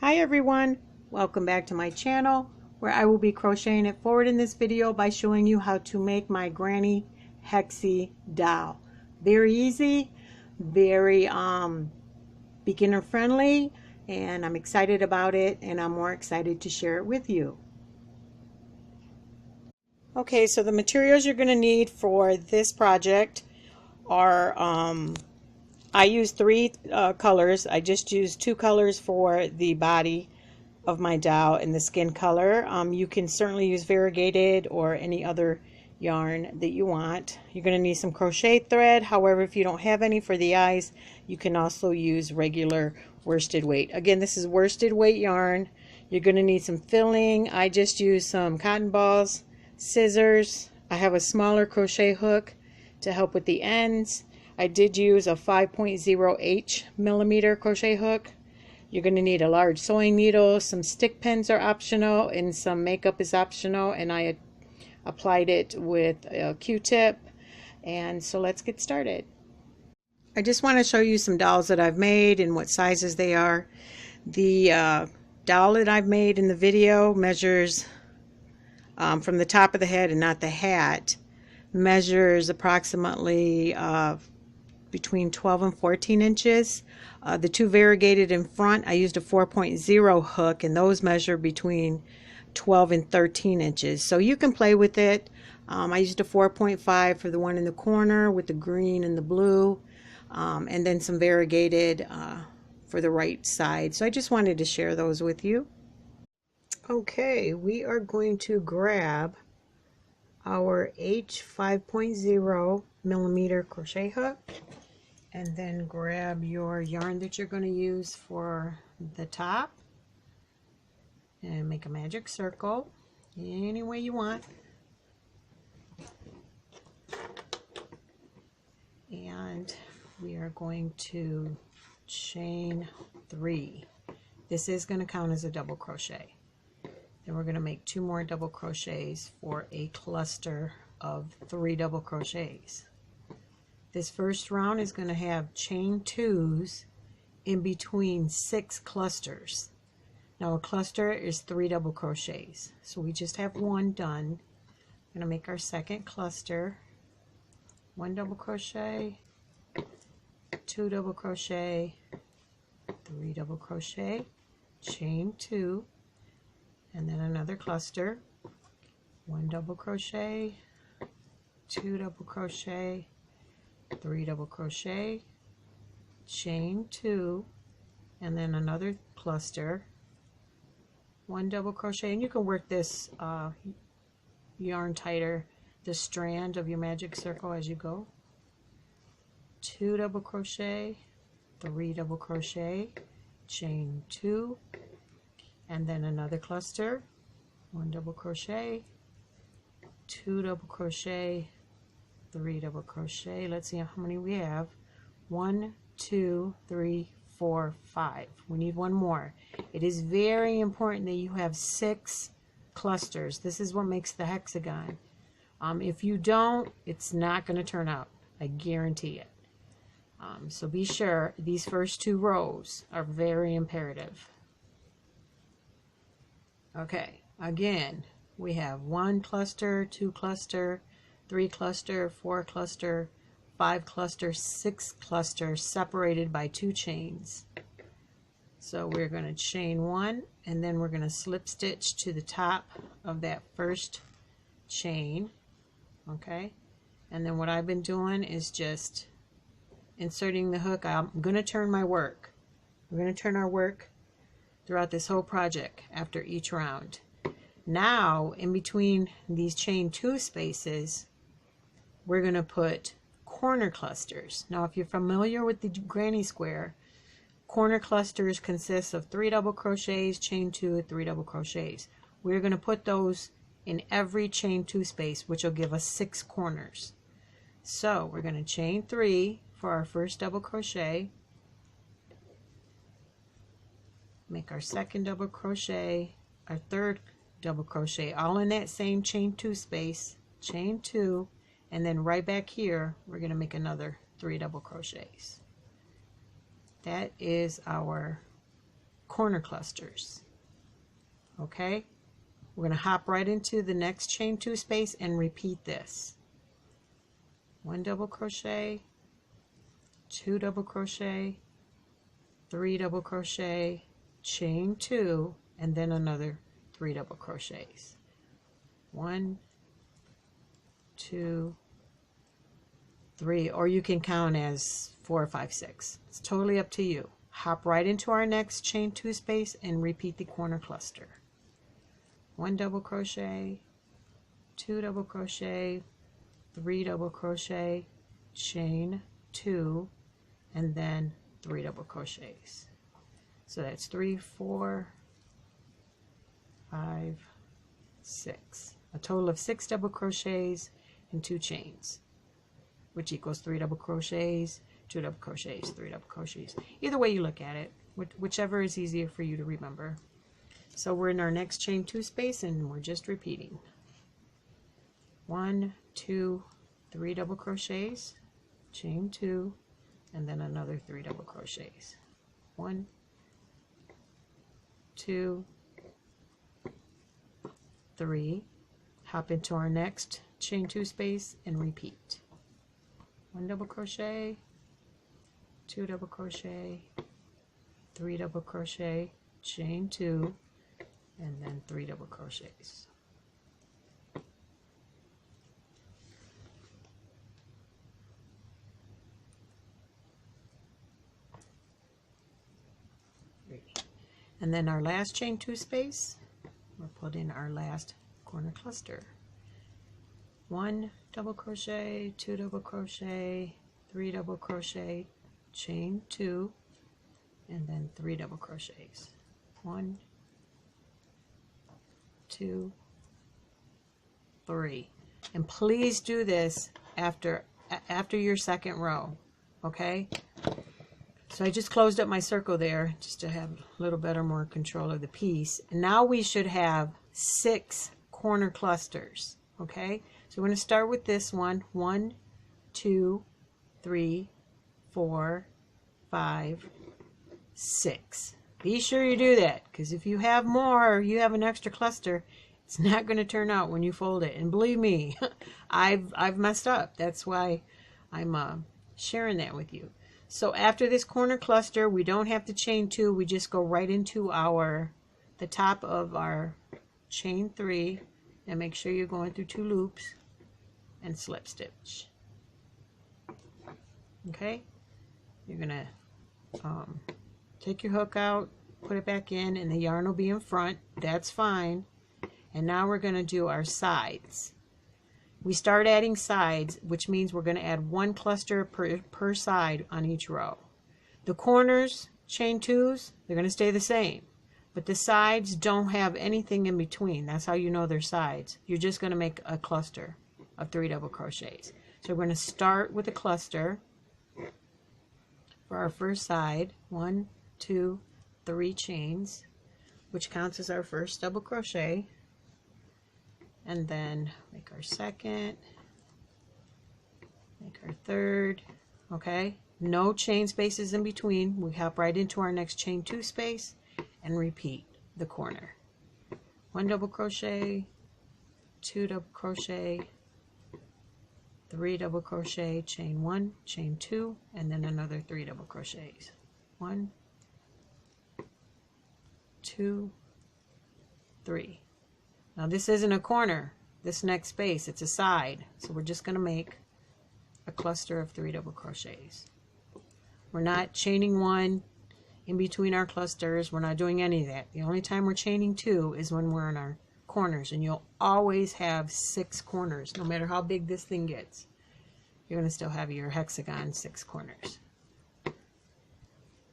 Hi everyone, welcome back to my channel where I will be crocheting it forward in this video by showing you how to make my granny Hexy doll. Very easy, very beginner friendly, and I'm excited about it, and I'm more excited to share it with you. Okay, so the materials you're going to need for this project are I used three colors. I just used two colors for the body of my doll and the skin color. You can certainly use variegated or any other yarn that you want. You're going to need some crochet thread. However, if you don't have any for the eyes, you can also use regular worsted weight. Again, this is worsted weight yarn. You're going to need some filling. I just used some cotton balls, scissors. I have a smaller crochet hook to help with the ends. I did use a 5.0 millimeter crochet hook. You're going to need a large sewing needle, some stick pins are optional, and some makeup is optional, and I applied it with a Q-tip. And so let's get started. I just want to show you some dolls that I've made and what sizes they are. The doll that I've made in the video measures from the top of the head and not the hat, measures approximately between 12 and 14 inches. The two variegated in front, I used a 4.0 hook, and those measure between 12 and 13 inches. So you can play with it. I used a 4.5 for the one in the corner with the green and the blue, and then some variegated for the right side. So I just wanted to share those with you. Okay, we are going to grab our H 5.0 millimeter crochet hook, and then grab your yarn that you're going to use for the top and make a magic circle any way you want. And we are going to chain 3. This is going to count as a double crochet. Then we're going to make 2 more double crochets for a cluster of 3 double crochets. This first round is going to have chain 2s in between 6 clusters. Now a cluster is 3 double crochets, so we just have 1 done. I'm going to make our second cluster, 1 double crochet, 2 double crochet, 3 double crochet, chain 2, and then another cluster, 1 double crochet, 2 double crochet, 3 double crochet, chain 2, and then another cluster, 1 double crochet, and you can work this yarn tighter, the strand of your magic circle as you go, 2 double crochet, 3 double crochet, chain 2, and then another cluster, 1 double crochet, 2 double crochet, 3 double crochet. Let's see how many we have. 1, 2, 3, 4, 5. We need 1 more. It is very important that you have 6 clusters. This is what makes the hexagon. If you don't, it's not going to turn out. I guarantee it. So be sure these first 2 rows are very imperative. Okay, again, we have 1 cluster, 2 cluster, 3 cluster, 4 cluster, 5 cluster, 6 clusters separated by 2 chains. So we're going to chain 1, and then we're going to slip stitch to the top of that first chain. Okay, and then what I've been doing is just inserting the hook. I'm going to turn my work. We're going to turn our work throughout this whole project after each round. Now, in between these chain 2 spaces, we're going to put corner clusters. Now, if you're familiar with the granny square, corner clusters consist of 3 double crochets, chain 2, 3 double crochets. We're going to put those in every chain 2 space, which will give us 6 corners. So we're going to chain 3 for our first double crochet, make our second double crochet, our third double crochet, all in that same chain 2 space, chain 2, and then right back here we're going to make another 3 double crochets. That is our corner clusters. Okay, we're going to hop right into the next chain 2 space and repeat this. 1 double crochet, 2 double crochet, 3 double crochet, chain 2, and then another 3 double crochets. 1, 2, 3, or you can count as 4, 5, 6. It's totally up to you. Hop right into our next chain 2 space and repeat the corner cluster. 1 double crochet, 2 double crochet, 3 double crochet, chain 2, and then 3 double crochets. So that's 3, 4, 5, 6. A total of 6 double crochets and 2 chains, which equals 3 double crochets, 2 double crochets, 3 double crochets. Either way you look at it, whichever is easier for you to remember. So we're in our next chain 2 space and we're just repeating. 1, 2, 3 double crochets, chain 2, and then another 3 double crochets. 1, 2, 3. Hop into our next chain 2 space and repeat. 1 double crochet, 2 double crochet, 3 double crochet, chain 2, and then 3 double crochets. And then our last chain 2 space, we'll put in our last corner cluster. 1 double crochet, 2 double crochet, 3 double crochet, chain 2, and then 3 double crochets. 1, 2, 3. And please do this after your second row, okay? So I just closed up my circle there just to have a little better, more control of the piece. And now we should have 6 corner clusters, okay? So we're going to start with this one. 1, 2, 3, 4, 5, 6. Be sure you do that, because if you have more, you have an extra cluster, it's not going to turn out when you fold it. And believe me, I've messed up. That's why I'm sharing that with you. So after this corner cluster, we don't have to chain 2. We just go right into the top of our chain 3, and make sure you're going through 2 loops and slip stitch. Okay, you're gonna take your hook out, put it back in, and the yarn will be in front. That's fine. And now we're going to do our sides. We start adding sides, which means we're going to add 1 cluster per side on each row. The corners, chain 2s, they're going to stay the same, but the sides don't have anything in between. That's how you know they're sides. You're just going to make a cluster of 3 double crochets. So we're going to start with a cluster for our first side. 1, 2, 3 chains, which counts as our first double crochet. And then make our second, make our third, okay? No chain spaces in between. We hop right into our next chain 2 space and repeat the corner. 1 double crochet, 2 double crochet, 3 double crochet, chain 1, chain 2, and then another 3 double crochets. 1, 2, 3. Now this isn't a corner, this next space, it's a side. So we're just going to make a cluster of 3 double crochets. We're not chaining 1 in between our clusters. We're not doing any of that. The only time we're chaining 2 is when we're in our corners, and you'll always have 6 corners. No matter how big this thing gets, you're going to still have your hexagon 6 corners.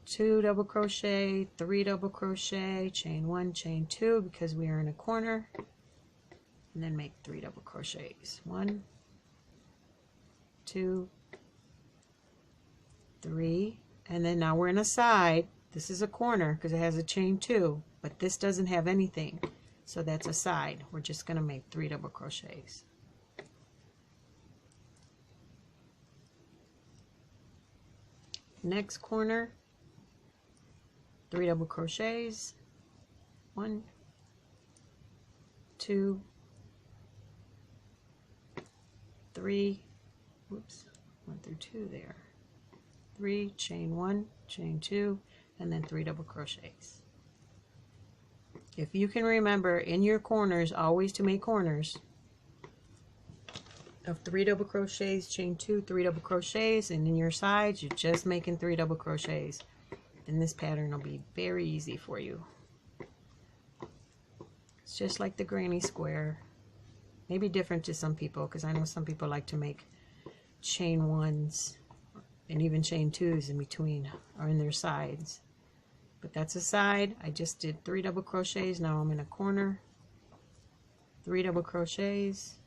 2 double crochet, 3 double crochet, chain 1, chain 2, because we are in a corner, and then make 3 double crochets. 1, 2, 3, and then now we're in a side. This is a corner because it has a chain 2, but this doesn't have anything, so that's a side. We're just going to make 3 double crochets. Next corner, 3 double crochets, 1, 2, 3, whoops, 1 through 2 there, 3, chain 1, chain 2, and then 3 double crochets. If you can remember in your corners, always to make corners of 3 double crochets, chain 2, 3 double crochets, and in your sides you're just making 3 double crochets, then this pattern will be very easy for you. It's just like the granny square, maybe different to some people, because I know some people like to make chain 1s and even chain 2s in between or in their sides. But that's a side. I just did 3 double crochets. Now I'm in a corner, 3 double crochets,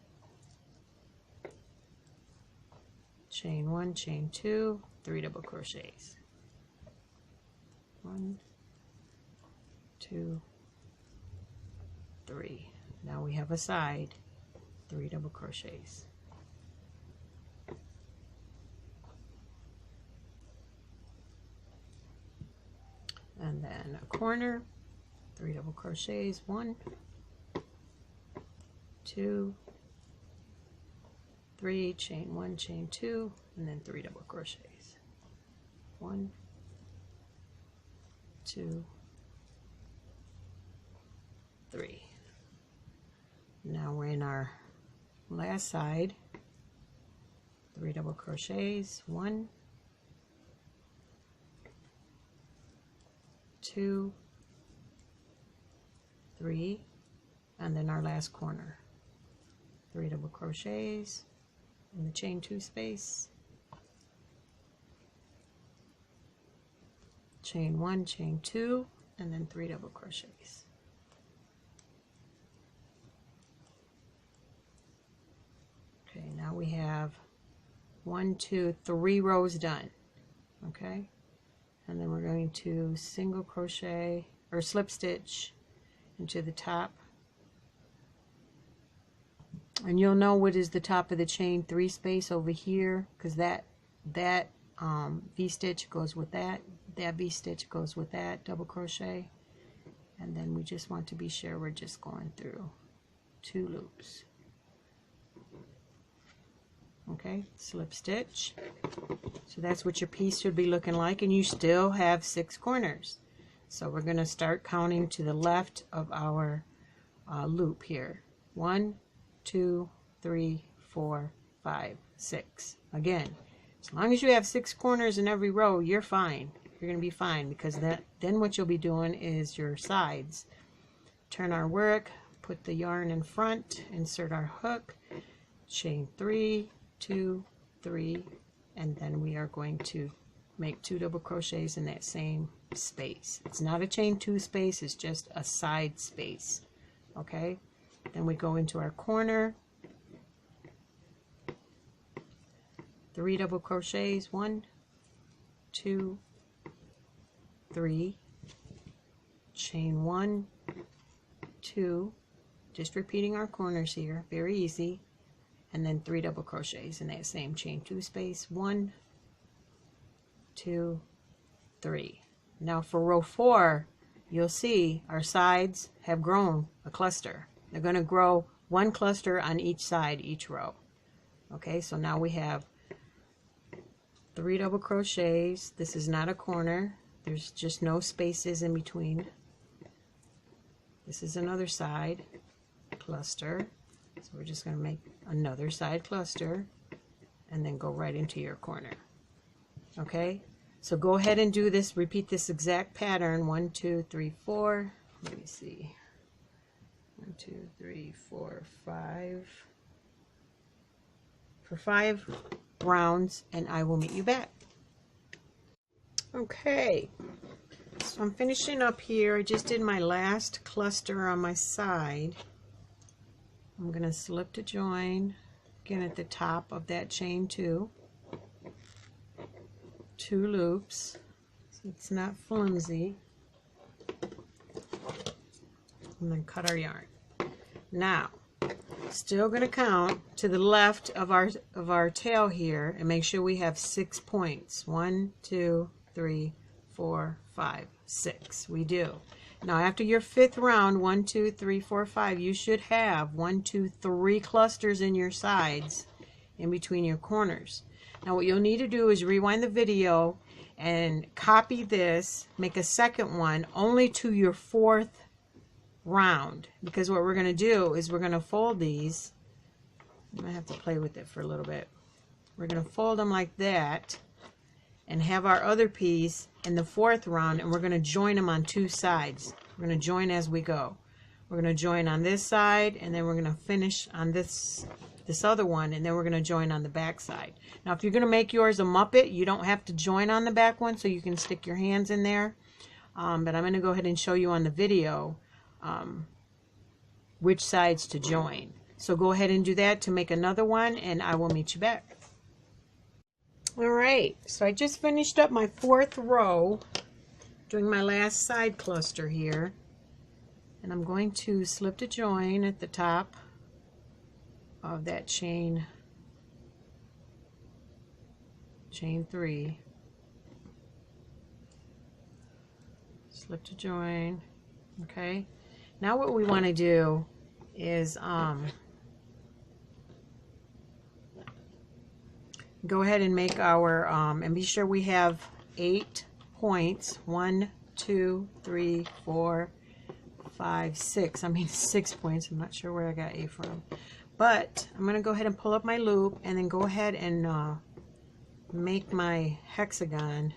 chain 1, chain 2, 3 double crochets, 1, 2, 3. Now we have a side, 3 double crochets. And then a corner, 3 double crochets, 1, 2, 3, chain 1, chain 2, and then 3 double crochets. 1, 2, 3. Now we're in our last side, 3 double crochets, 1, 2, 3, and then our last corner, 3 double crochets in the chain 2 space, chain 1, chain 2, and then 3 double crochets. Okay, now we have 1, 2, 3 rows done. Okay, and then we're going to single crochet or slip stitch into the top, and you'll know what is the top of the chain 3 space over here, because that V-stitch goes with that V-stitch goes with that double crochet, and then we just want to be sure we're just going through 2 loops. Okay, slip stitch. So that's what your piece should be looking like, and you still have 6 corners. So we're going to start counting to the left of our loop here. 1, 2, 3, 4, 5, 6. Again, as long as you have 6 corners in every row, you're fine. You're going to be fine, because then what you'll be doing is your sides. Turn our work, put the yarn in front, insert our hook, chain 3, 2, 3, and then we are going to make 2 double crochets in that same space. It's not a chain 2 space, it's just a side space. Okay, then we go into our corner, 3 double crochets, 1, 2, 3, chain 1, 2, just repeating our corners here, very easy, and then 3 double crochets in that same chain 2 space, 1, 2, 3. Now for row 4, you'll see our sides have grown a cluster. They're going to grow 1 cluster on each side, each row. Okay, so now we have 3 double crochets. This is not a corner. There's just no spaces in between. This is another side cluster. So we're just going to make another side cluster and then go right into your corner. Okay, so go ahead and do this, repeat this exact pattern. 1, 2, 3, 4. Let me see. 1, 2, 3, 4, 5. For 5 rounds, and I will meet you back. Okay, so I'm finishing up here. I just did my last cluster on my side. I'm going to slip to join again at the top of that chain 2. 2 loops, so it's not flimsy, and then cut our yarn. Now, still going to count to the left of our tail here and make sure we have 6 points. 1, 2, 3, 4, 5, 6. We do. Now after your 5th round, 1, 2, 3, 4, 5, you should have 1, 2, 3 clusters in your sides in between your corners. Now what you'll need to do is rewind the video and copy this, make a second one only to your 4th round, because what we're going to do is we're going to fold these. I'm going to have to play with it for a little bit. We're going to fold them like that and have our other piece in the 4th round, and we're going to join them on 2 sides. We're going to join as we go. We're going to join on this side, and then we're going to finish on this other one, and then we're going to join on the back side. Now if you're going to make yours a Muppet, you don't have to join on the back one, so you can stick your hands in there. But I'm going to go ahead and show you on the video which sides to join. So go ahead and do that to make another one, and I will meet you back. Alright, so I just finished up my 4th row, doing my last side cluster here, and I'm going to slip to join at the top of that chain 3, slip to join. Okay, now what we want to do is go ahead and make our and be sure we have 8 points. 1, 2, 3, 4, 5, 6. I mean 6 points. I'm not sure where I got 8 from, but I'm going to go ahead and pull up my loop and then go ahead and make my hexagon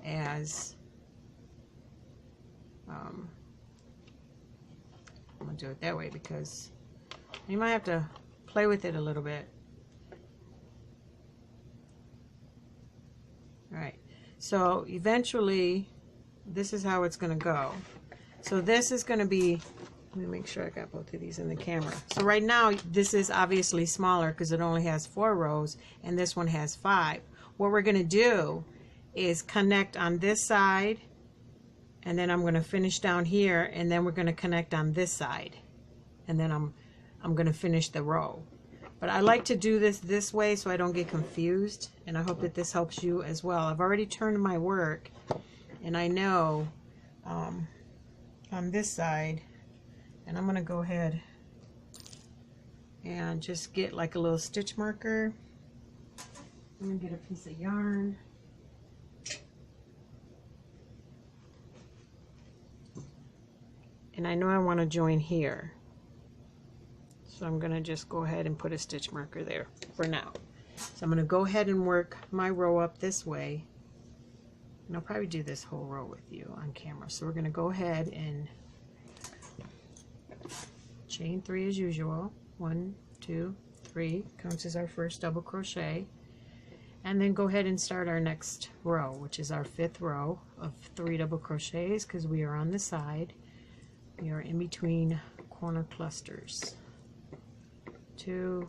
as I'm going to do it that way because you might have to play with it a little bit. Alright, so eventually this is how it's going to go. So this is going to be, let me make sure I got both of these in the camera. So right now this is obviously smaller because it only has 4 rows and this one has 5. What we're going to do is connect on this side, and then I'm going to finish down here, and then we're going to connect on this side, and then I'm going to finish the row. But I like to do this way so I don't get confused, and I hope that this helps you as well. I've already turned my work, and I know on this side, and I'm going to go ahead and just get like a little stitch marker. I'm going to get a piece of yarn. And I know I want to join here. So I'm going to just go ahead and put a stitch marker there for now. So I'm going to go ahead and work my row up this way. And I'll probably do this whole row with you on camera. So we're going to go ahead and chain 3 as usual. 1, 2, 3 counts as our first double crochet. And then go ahead and start our next row, which is our 5th row of 3 double crochets, because we are on the side. We are in between corner clusters. 2,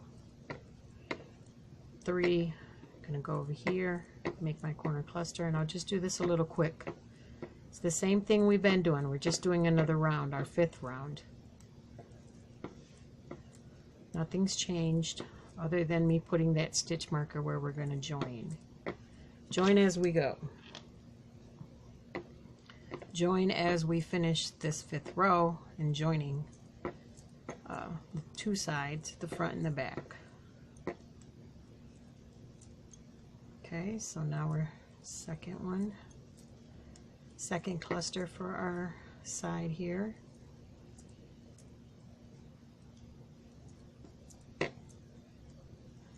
3, I'm going to go over here, make my corner cluster, and I'll just do this a little quick. It's the same thing we've been doing. We're just doing another round, our 5th round. Nothing's changed other than me putting that stitch marker where we're going to join. Join as we go. Join as we finish this 5th row and joining the 2 sides, the front and the back. Okay, so now we're second cluster for our side here.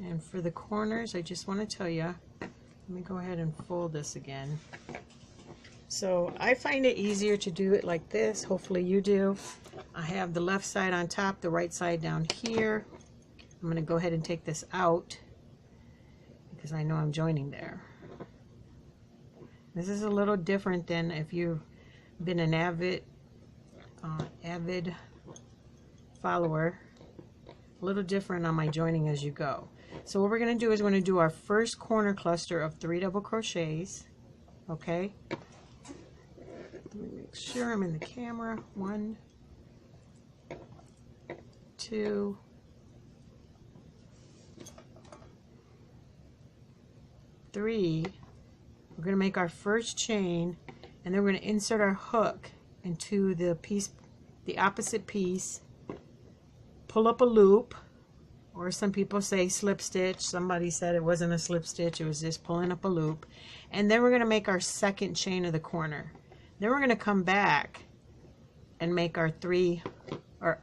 And for the corners, I just want to tell you, let me go ahead and fold this again. So I find it easier to do it like this. Hopefully you do. I have the left side on top, the right side down here. I'm going to go ahead and take this out because I know I'm joining there. This is a little different than if you've been an avid follower. A little different on my joining as you go. So what we're going to do is we're going to do our first corner cluster of 3 double crochets. Okay. Let me make sure I'm in the camera. 1, 2, 3. We're going to make our first chain, and then we're going to insert our hook into the piece, the opposite piece, pull up a loop, or some people say slip stitch. Somebody said it wasn't a slip stitch, it was just pulling up a loop. And then we're going to make our second chain of the corner. Then we're going to come back and make our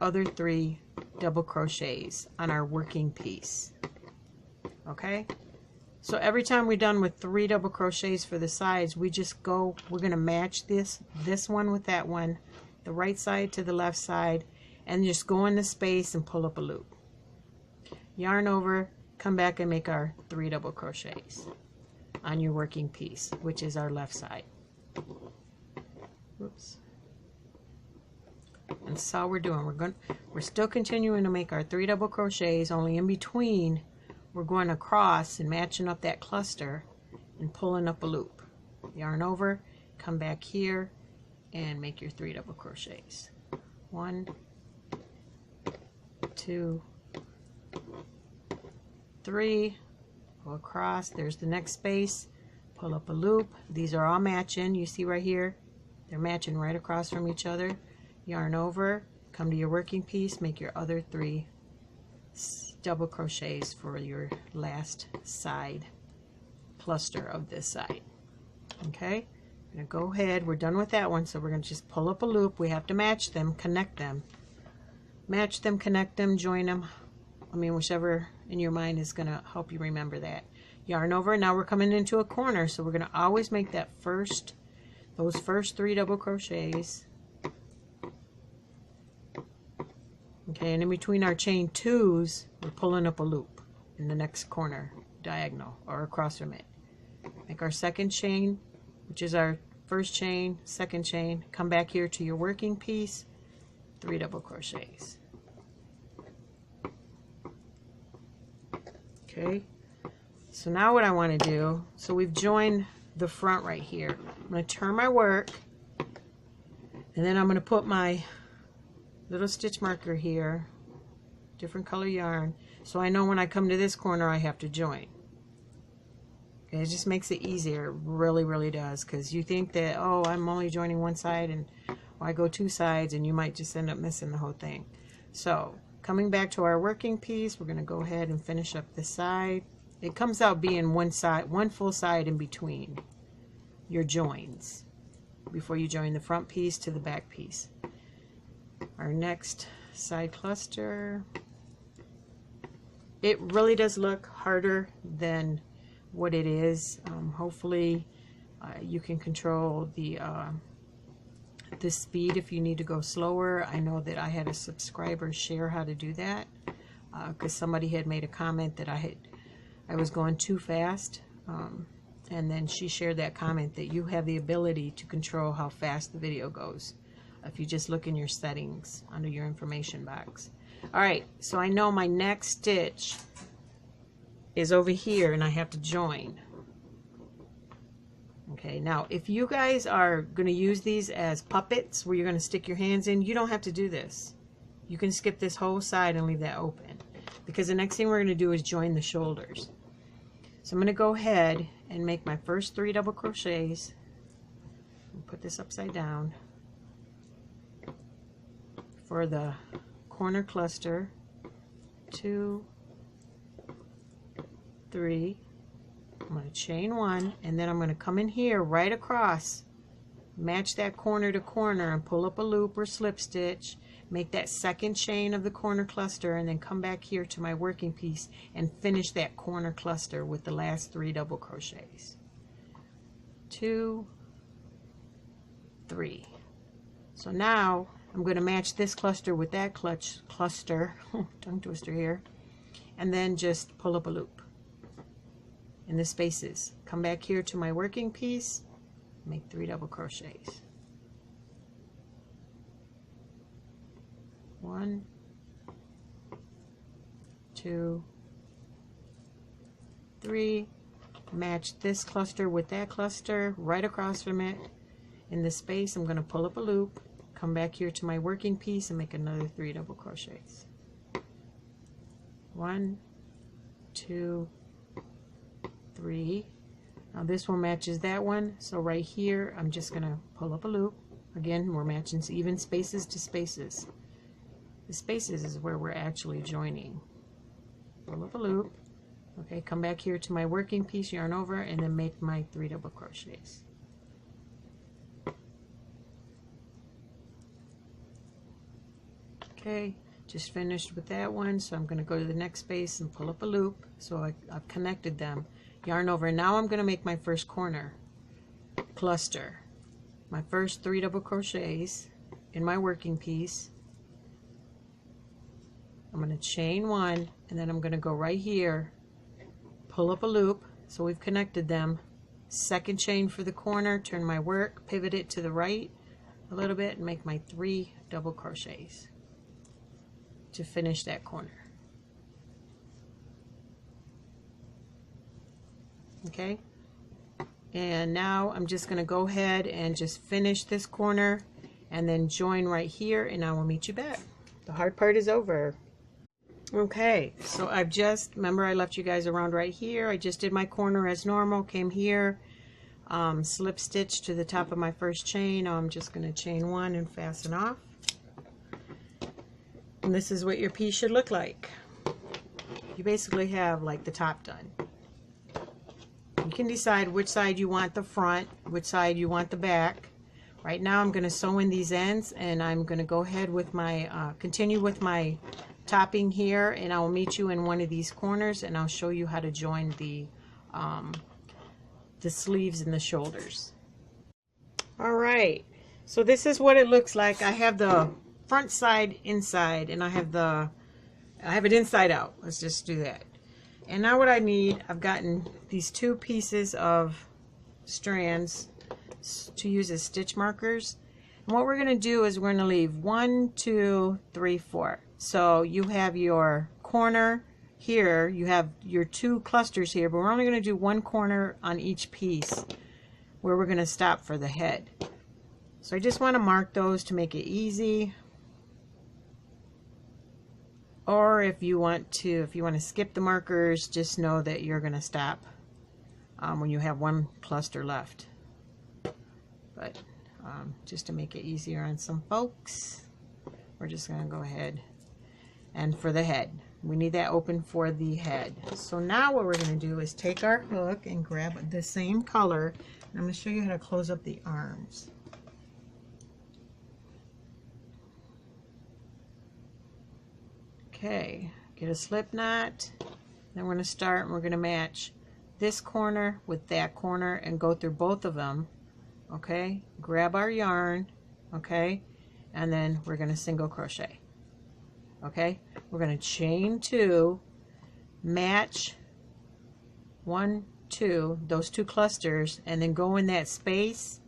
other three double crochets on our working piece. Okay, so every time we're done with 3 double crochets for the sides, we just go, we're going to match this one with that one, the right side to the left side, and just go in the space and pull up a loop. Yarn over, come back and make our 3 double crochets on your working piece, which is our left side. Oops. And that's all we're doing. We're still continuing to make our 3 double crochets, only in between we're going across and matching up that cluster and pulling up a loop. Yarn over, come back here and make your 3 double crochets. 1, 2, 3, go across, there's the next space, pull up a loop. These are all matching, you see right here, they're matching right across from each other. Yarn over, come to your working piece, make your other 3 double crochets for your last side cluster of this side. Okay, I'm going to go ahead, we're done with that one, so we're going to just pull up a loop. We have to match them, connect them. Match them, connect them, join them. I mean, whichever in your mind is going to help you remember that. Yarn over, now we're coming into a corner, so we're going to always make that those first 3 double crochets. Okay, and in between our chain 2s, we're pulling up a loop in the next corner, diagonal or across from it. Make our second chain, which is our first chain, second chain, come back here to your working piece, 3 double crochets. Okay, so now what I want to do, so we've joined the front right here. I'm going to turn my work, and then I'm going to put my little stitch marker here, different color yarn, so I know when I come to this corner I have to join. Okay, it just makes it easier, it really does, because you think that, oh, I'm only joining one side, and I go 2 sides, and you might just end up missing the whole thing. So coming back to our working piece, we're going to go ahead and finish up this side. It comes out being one full side in between your joins before you join the front piece to the back piece. Our next side cluster, it really does look harder than what it is. Hopefully you can control the speed if you need to go slower. I know that I had a subscriber share how to do that because somebody had made a comment that I was going too fast, and then she shared that comment that you have the ability to control how fast the video goes if you just look in your settings under your information box. Alright, so I know my next stitch is over here and I have to join. Okay, now if you guys are going to use these as puppets where you're going to stick your hands in, you don't have to do this. You can skip this whole side and leave that open, because the next thing we're going to do is join the shoulders. So I'm going to go ahead and make my first 3 double crochets and put this upside down for the corner cluster. 2, 3, I'm going to chain 1, and then I'm going to come in here right across, match that corner to corner, and pull up a loop or slip stitch, make that second chain of the corner cluster, and then come back here to my working piece and finish that corner cluster with the last 3 double crochets. 2, 3. So now I'm going to match this cluster with that cluster, tongue twister here, and then just pull up a loop in the spaces. Come back here to my working piece, make 3 double crochets. 1, 2, 3. Match this cluster with that cluster right across from it. In the space, I'm going to pull up a loop, come back here to my working piece and make another 3 double crochets. 1, 2, 3. Now this one matches that one, so right here I'm just going to pull up a loop. Again, we're matching even spaces to spaces. The spaces is where we're actually joining. Pull up a loop. Okay, come back here to my working piece, yarn over, and then make my 3 double crochets. Okay, just finished with that one, so I'm going to go to the next space and pull up a loop. So I've connected them. Yarn over. Now I'm going to make my first corner cluster. My first 3 double crochets in my working piece. I'm going to chain 1, and then I'm going to go right here, pull up a loop, so we've connected them. Second chain for the corner, turn my work, pivot it to the right a little bit, and make my 3 double crochets to finish that corner. Okay, and now I'm just going to go ahead and just finish this corner and then join right here, and I will meet you back. The hard part is over. Okay, so I've just, remember I left you guys around right here. I just did my corner as normal, came here, slip stitch to the top of my first chain. Now I'm just going to chain 1 and fasten off. And this is what your piece should look like. You basically have like the top done. You can decide which side you want the front, which side you want the back. Right now I'm going to sew in these ends, and I'm going to go ahead with my, continue with my topping here, and I'll meet you in one of these corners, and I'll show you how to join the sleeves and the shoulders. All right, so this is what it looks like. I have the front side inside, and I have it inside out. Let's just do that. And now what I need, I've gotten these 2 pieces of strands to use as stitch markers. And what we're going to do is we're going to leave 1, 2, 3, 4. So you have your corner here, you have your 2 clusters here, but we're only going to do 1 corner on each piece where we're going to stop for the head. So I just want to mark those to make it easy. Or if you want to skip the markers, just know that you're going to stop when you have 1 cluster left. But just to make it easier on some folks, we're just going to go ahead. And for the head, we need that open for the head. So now what we're going to do is take our hook and grab the same color. And I'm going to show you how to close up the arms. Okay, get a slip knot. Then we're going to start and we're going to match this corner with that corner and go through both of them. Okay, grab our yarn. Okay, and then we're going to single crochet. Okay, we're going to chain 2, match 1, 2, those 2 clusters, and then go in that space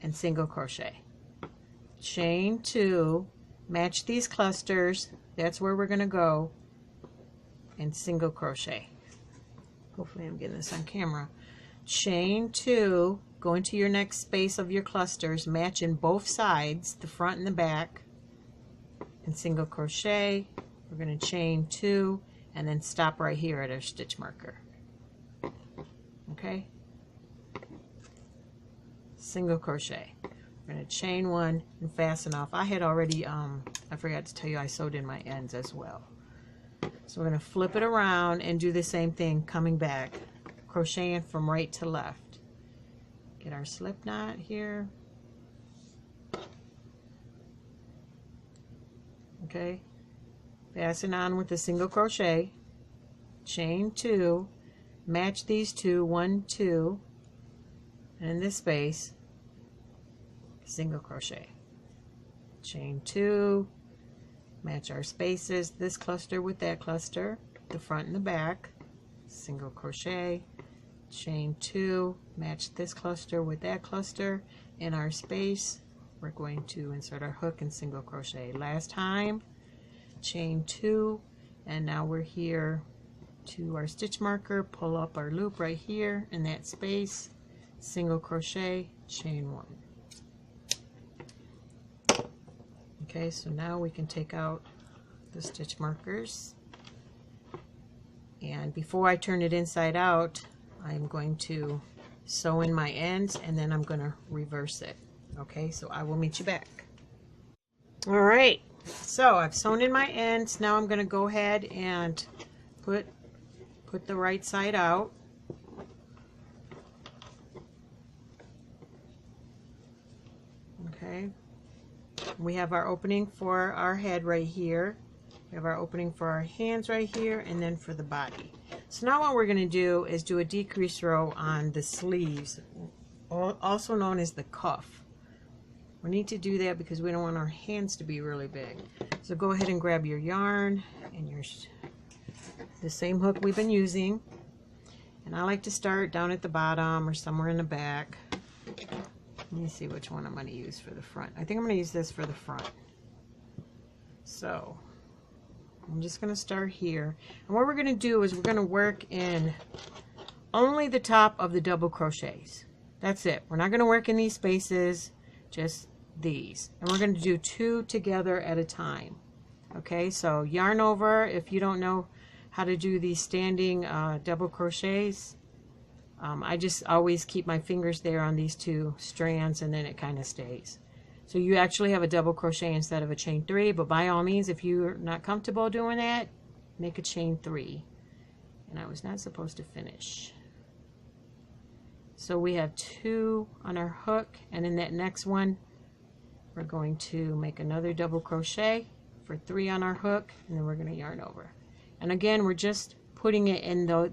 and single crochet. Chain 2, match these clusters, that's where we're going to go, and single crochet. Hopefully I'm getting this on camera. Chain 2, go into your next space of your clusters, match in both sides, the front and the back, and single crochet. We're going to chain 2 and then stop right here at our stitch marker. Okay, single crochet. We're going to chain 1 and fasten off. I had already I forgot to tell you I sewed in my ends as well. So we're going to flip it around and do the same thing, coming back, crocheting from right to left. Get our slip knot here. Okay, fasten on with a single crochet, chain 2, match these 2, 1, 2, and in this space, single crochet, chain 2, match our spaces, this cluster with that cluster, the front and the back, single crochet, chain 2, match this cluster with that cluster, in our space we're going to insert our hook and single crochet. Last time, chain 2, and now we're here to our stitch marker, pull up our loop right here in that space, single crochet, chain 1. Okay, so now we can take out the stitch markers, and before I turn it inside out, I'm going to sew in my ends, and then I'm going to reverse it. Okay, so I will meet you back. All right, so I've sewn in my ends. Now I'm going to go ahead and put the right side out. Okay, we have our opening for our head right here. We have our opening for our hands right here, and then for the body. So now what we're going to do is do a decrease row on the sleeves, also known as the cuff. We need to do that because we don't want our hands to be really big. So go ahead and grab your yarn and the same hook we've been using. And I like to start down at the bottom or somewhere in the back. Let me see which one I'm going to use for the front. I think I'm going to use this for the front. So I'm just going to start here. And what we're going to do is we're going to work in only the top of the double crochets. That's it. We're not going to work in these spaces, just these. And we're going to do 2 together at a time. Okay, so yarn over. If you don't know how to do these standing double crochets, I just always keep my fingers there on these 2 strands, and then it kind of stays. So you actually have a double crochet instead of a chain 3, but by all means, if you're not comfortable doing that, make a chain 3. And I was not supposed to finish. So we have 2 on our hook, and in that next one, we're going to make another double crochet for 3 on our hook, and then we're going to yarn over. And again, we're just putting it in the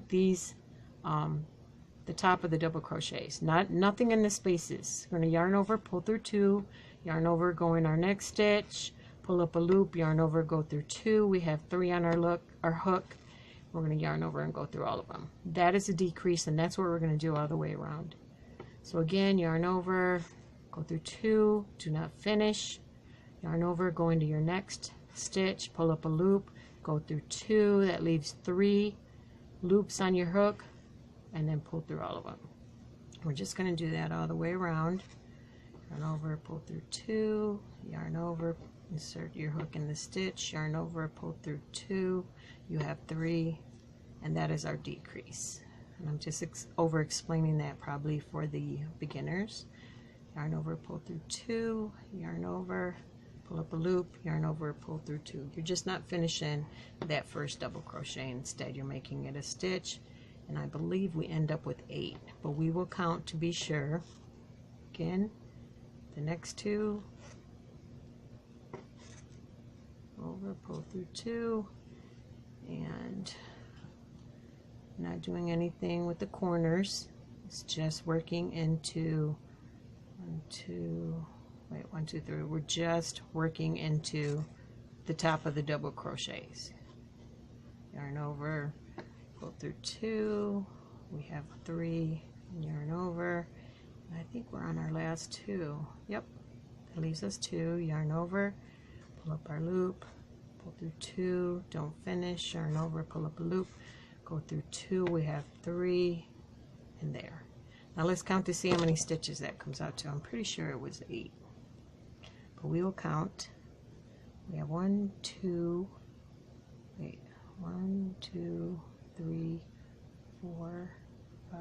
top of the double crochets, nothing in the spaces. We're going to yarn over, pull through 2, yarn over, go in our next stitch, pull up a loop, yarn over, go through 2. We have 3 on our hook. We're going to yarn over and go through all of them. That is a decrease, and that's what we're going to do all the way around. So again, yarn over, go through 2, do not finish, yarn over, go into your next stitch, pull up a loop, go through 2. That leaves 3 loops on your hook, and then pull through all of them. We're just going to do that all the way around. Yarn over, pull through 2, yarn over, insert your hook in the stitch, yarn over, pull through 2, you have 3, and that is our decrease. And I'm just over explaining that probably for the beginners. Yarn over, pull through 2, yarn over, pull up a loop, yarn over, pull through 2. You're just not finishing that first double crochet. Instead, you're making it a stitch, and I believe we end up with 8, but we will count to be sure. Again, the next 2, over, pull through 2, and not doing anything with the corners. It's just working into 1, 2, 3. We're just working into the top of the double crochets. Yarn over, pull through 2, we have 3, yarn over, and I think we're on our last 2. Yep, that leaves us 2, yarn over, pull up our loop, pull through 2, don't finish, yarn over, pull up a loop, go through 2, we have 3, and there. Now let's count to see how many stitches that comes out to. I'm pretty sure it was 8, but we will count. We have 1, 2, 3, 4, 5,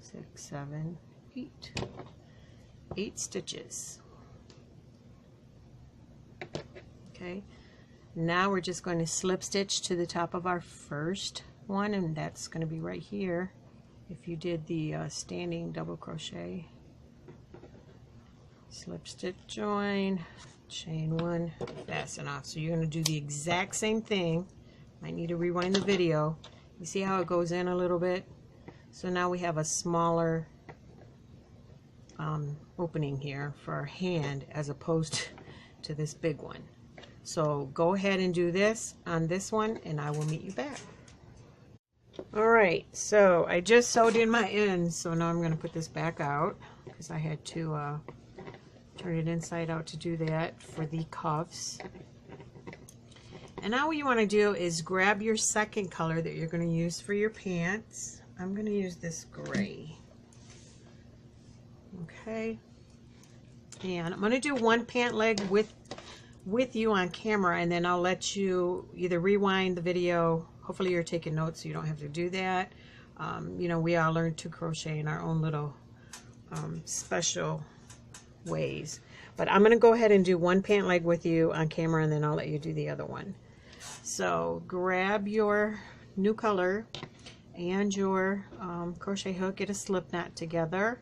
6, 7, 8. 8 stitches. Okay, now we're just going to slip stitch to the top of our first one, and that's going to be right here. If you did the standing double crochet, slip stitch, join, chain 1, fasten off. So you're going to do the exact same thing. Might need to rewind the video. You see how it goes in a little bit? So now we have a smaller opening here for our hand as opposed to this big one. So go ahead and do this on this one, and I will meet you back. Alright, so I just sewed in my ends, so now I'm going to put this back out because I had to turn it inside out to do that for the cuffs. And now what you want to do is grab your second color that you're going to use for your pants. I'm going to use this gray. Okay. And I'm going to do one pant leg with you on camera, and then I'll let you either rewind the video. Hopefully you're taking notes so you don't have to do that. You know, we all learn to crochet in our own little special ways. But I'm going to go ahead and do one pant leg with you on camera, and then I'll let you do the other one. So grab your new color and your crochet hook, get a slip knot together.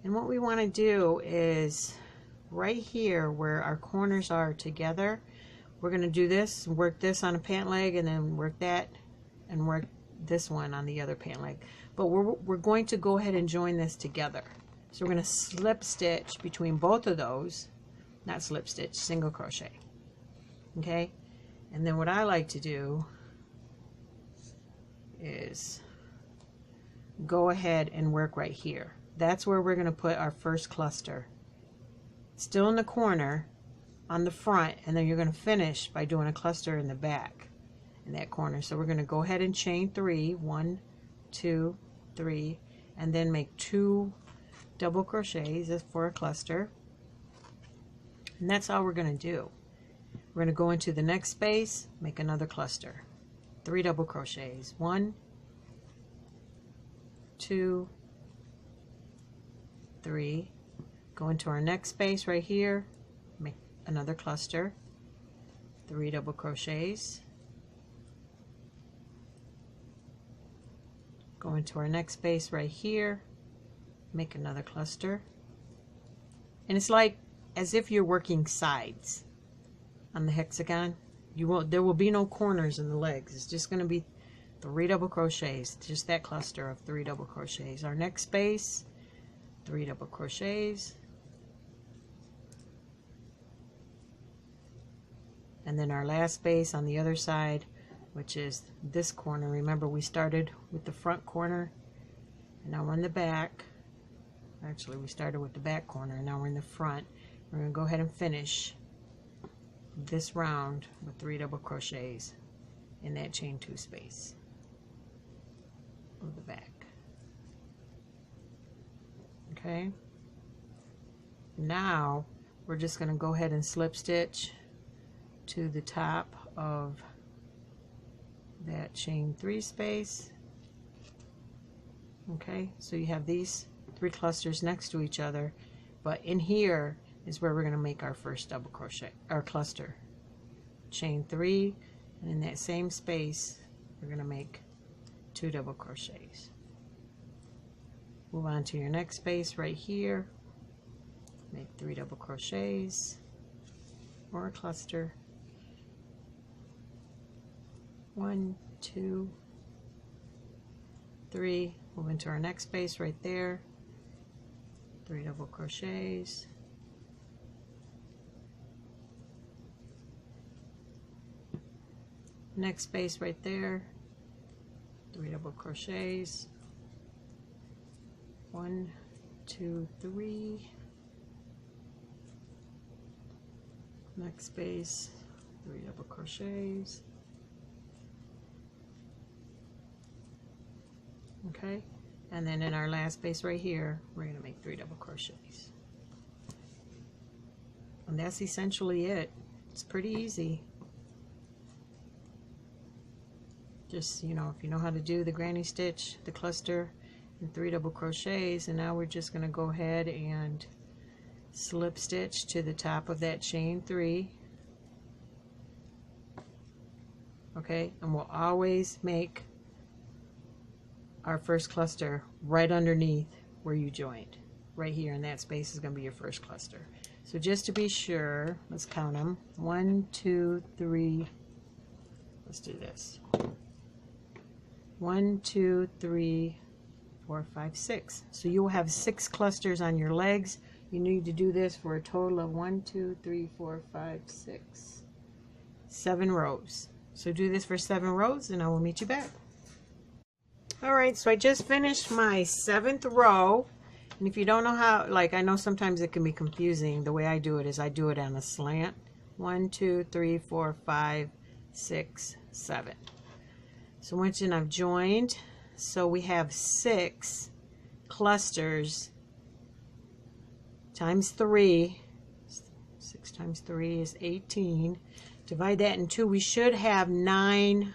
And what we want to do is right here where our corners are together, we're going to do this, work this on a pant leg, and then work that and work this one on the other pant leg. But we're going to go ahead and join this together. So we're going to slip stitch between both of those, not slip stitch, single crochet. Okay, and then what I like to do is go ahead and work right here. That's where we're going to put our first cluster, still in the corner on the front, and then you're going to finish by doing a cluster in the back in that corner. So we're going to go ahead and chain 3, 1, 2, 3, and then make 2 double crochets for a cluster. And that's all we're going to do. We're going to go into the next space, make another cluster, 3 double crochets, 1, 2, 3, go into our next space right here, make another cluster, 3 double crochets, go into our next space right here, make another cluster. And it's like as if you're working sides on the hexagon. There will be no corners in the legs. It's just going to be 3 double crochets, just that cluster of 3 double crochets. Our next space, 3 double crochets, and then our last space on the other side, which is this corner. Remember, we started with the front corner, and now we're in the back. Actually, we started with the back corner, and now we're in the front. We're going to go ahead and finish this round with 3 double crochets in that chain 2 space of the back. Okay, now we're just going to go ahead and slip stitch to the top of that chain 3 space. Okay, so you have these 3 clusters next to each other, but in here is where we're going to make our first double crochet, our cluster. Chain 3, and in that same space we're going to make 2 double crochets. Move on to your next space right here, make 3 double crochets or a cluster, 1, 2, 3, move into our next space right there, 3 double crochets, next space right there, 3 double crochets, 1, 2, 3, next space, 3 double crochets. Okay, and then in our last space right here, we're going to make 3 double crochets. And that's essentially it. It's pretty easy. Just, you know, if you know how to do the granny stitch, the cluster, and 3 double crochets, and now we're just going to go ahead and slip stitch to the top of that chain 3. Okay, and we'll always make our first cluster right underneath where you joined. Right here in that space is going to be your first cluster. So just to be sure, let's count them. 1, 2, 3. Let's do this. 1, 2, 3, 4, 5, 6. So you will have 6 clusters on your legs. You need to do this for a total of 1, 2, 3, 4, 5, 6, 7 rows. So do this for 7 rows, and I will meet you back. Alright, so I just finished my 7th row, and if you don't know how, like, I know sometimes it can be confusing. The way I do it is I do it on a slant. 1, 2, 3, 4, 5, 6, 7. So once I've joined, so we have 6 clusters times 3. 6 times 3 is 18. Divide that in 2. We should have 9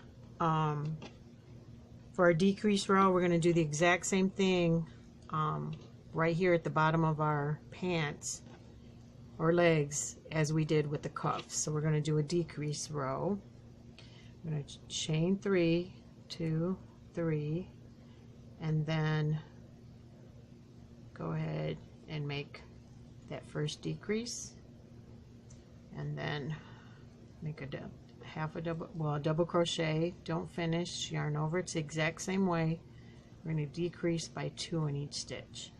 For our decrease row, we're going to do the exact same thing right here at the bottom of our pants or legs as we did with the cuffs. So we're going to do a decrease row. I'm going to chain 3, 2, 3, and then go ahead and make that first decrease, and then make a double crochet. Don't finish, yarn over. It's the exact same way. We're going to decrease by 2 in each stitch.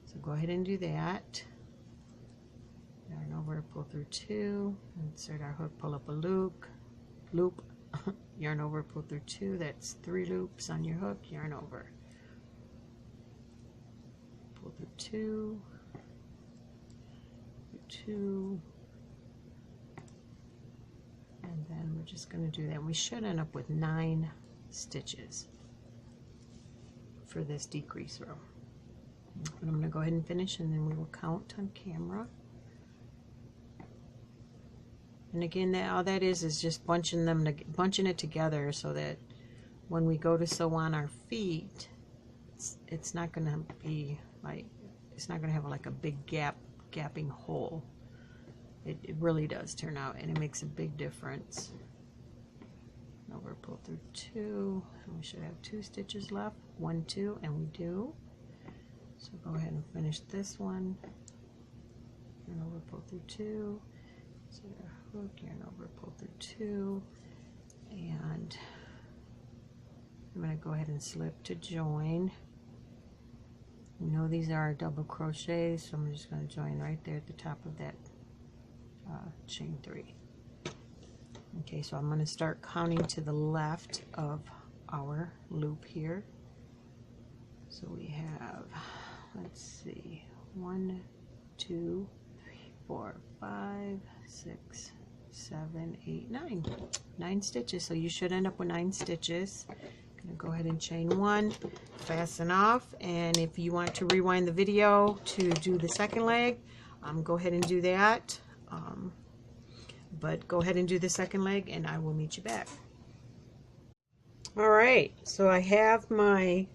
So go ahead and do that. Yarn over, pull through 2, insert our hook, pull up a loop, yarn over, pull through 2. That's 3 loops on your hook, yarn over, pull through 2, 2, and then we're just going to do that. We should end up with 9 stitches for this decrease row. But I'm going to go ahead and finish, and then we will count on camera. And again, all that is just bunching it together so that when we go to sew on our feet, it's not going to be like, it's not going to have like a big gapping hole. It really does turn out, and it makes a big difference. Over, pull through 2, and we should have 2 stitches left. 1, 2, and we do. So go ahead and finish this one. Yarn over, pull through 2. So hook, yarn over, pull through 2, and I'm going to go ahead and slip to join. You know these are double crochets, so I'm just going to join right there at the top of that chain 3. Okay, so I'm going to start counting to the left of our loop here. So we have, let's see, 1, 2, 3, 4, 5, 6, 7, 8, 9. 9 stitches. So you should end up with 9 stitches. I'm going to go ahead and chain 1, fasten off, and if you want to rewind the video to do the second leg, go ahead and do that. But go ahead and do the second leg, and I will meet you back. Alright, so I have my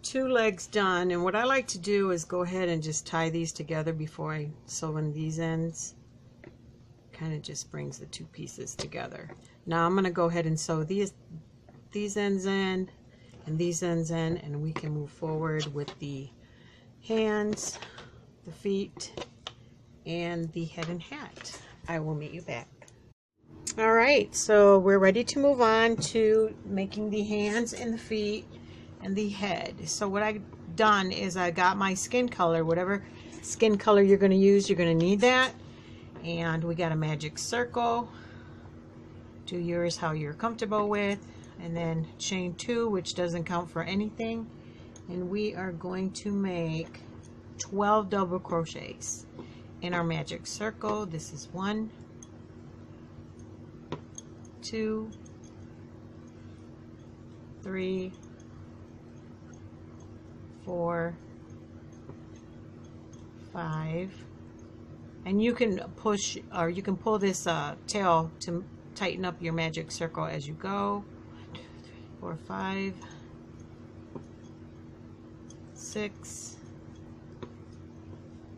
2 legs done, and what I like to do is go ahead and just tie these together before I sew in these ends. Kind of just brings the 2 pieces together. Now I'm going to go ahead and sew these ends in and these ends in, and we can move forward with the hands, the feet, and the head and hat. I will meet you back. Alright, so we're ready to move on to making the hands and the feet and the head. So what I've done is I got my skin color. Whatever skin color you're going to use, you're going to need that. And we got a magic circle. Do yours how you're comfortable with. And then chain 2, which doesn't count for anything. And we are going to make 12 double crochets in our magic circle. This is 1, 2, 3, 4, 5, and you can push, or you can pull this tail to tighten up your magic circle as you go. 1, 2, 3, 4, 5, 6,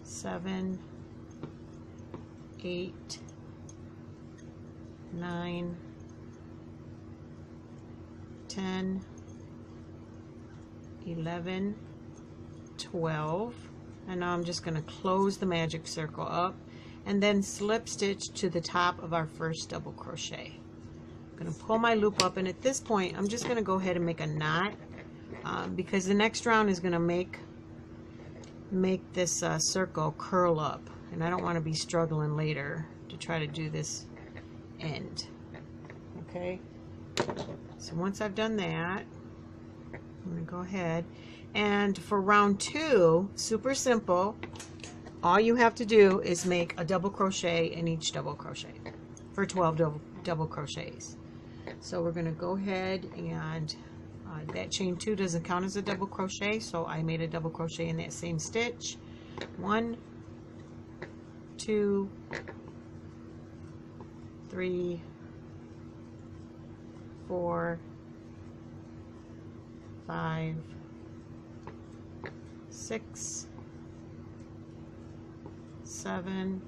7, 8, 9, 10, 11, 12, and now I'm just going to close the magic circle up and then slip stitch to the top of our first double crochet. I'm going to pull my loop up, and at this point I'm just going to go ahead and make a knot because the next round is going to make this circle curl up, and I don't want to be struggling later to try to do this end. Okay, so once I've done that, I'm going to go ahead, and for round 2, super simple, all you have to do is make a double crochet in each double crochet for 12 double crochets. So we're going to go ahead, and that chain 2 doesn't count as a double crochet, so I made a double crochet in that same stitch. 1, 2, 3, 4, 5, 6, 7,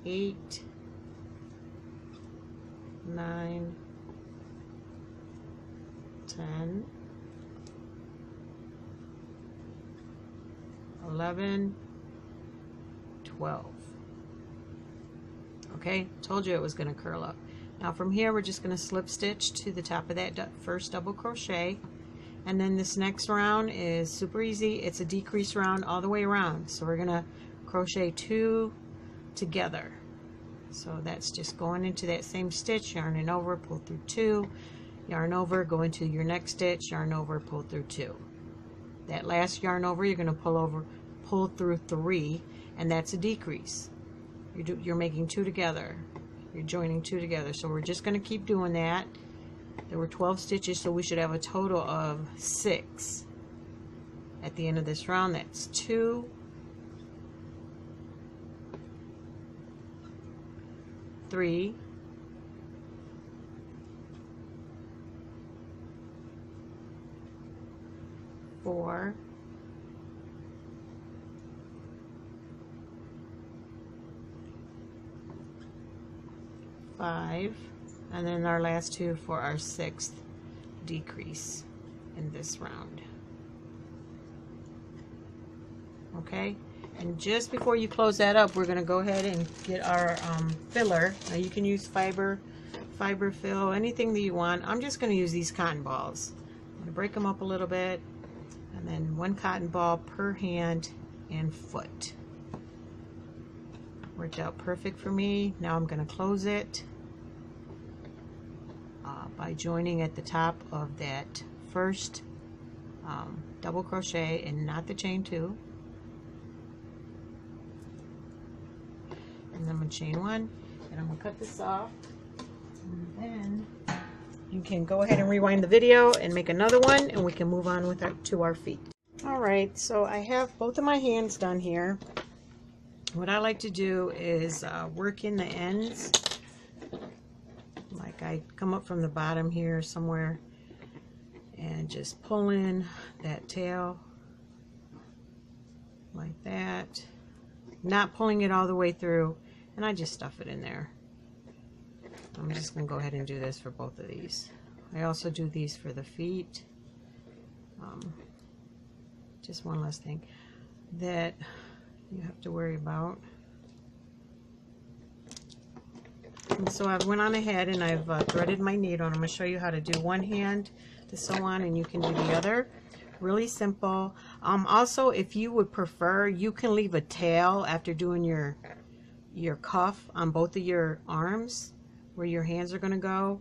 8, 9, 10, 11, 12. Okay, told you it was going to curl up. Now from here we're just going to slip stitch to the top of that first double crochet, and then this next round is super easy. It's a decrease round all the way around, so we're going to crochet 2 together. So that's just going into that same stitch, yarning over, pull through 2, yarn over, go into your next stitch, yarn over, pull through 2. That last yarn over, you're going to pull through 3, and that's a decrease. You're making 2 together. You're joining 2 together. So we're just going to keep doing that. There were 12 stitches, so we should have a total of 6 at the end of this round. That's 2, 3, 4, 5, and then our last 2 for our 6th decrease in this round. Okay, and just before you close that up, we're going to go ahead and get our filler. Now you can use fiber fill, anything that you want. I'm just going to use these cotton balls. I'm going to break them up a little bit, and then 1 cotton ball per hand and foot. Worked out perfect for me. Now I'm going to close it by joining at the top of that first double crochet and not the chain 2. And then I'm going to chain 1, and I'm going to cut this off, and then you can go ahead and rewind the video and make another one, and we can move on with to our feet. Alright, so I have both of my hands done here. What I like to do is work in the ends. Like I come up from the bottom here somewhere and just pull in that tail like that. Not pulling it all the way through, and I just stuff it in there. I'm just going to go ahead and do this for both of these. I also do these for the feet. Just one last thing that you have to worry about. And so I went on ahead and I've threaded my needle, and I'm going to show you how to do one hand to sew on, and you can do the other. Really simple. Also, if you would prefer, you can leave a tail after doing your cuff on both of your arms where your hands are going to go.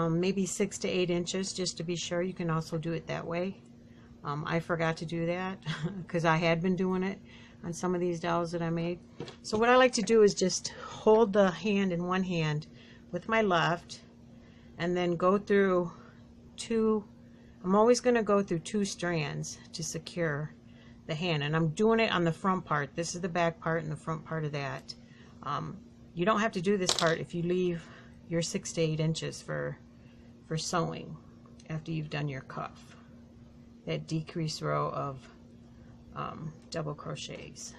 Maybe 6 to 8 inches, just to be sure. You can also do it that way. I forgot to do that because I had been doing it on some of these dolls that I made. So what I like to do is just hold the hand in one hand with my left, and then go through 2. I'm always going to go through 2 strands to secure the hand, and I'm doing it on the front part. This is the back part and the front part of that. You don't have to do this part if you leave your 6 to 8 inches for sewing after you've done your cuff. That decrease row of double crochets.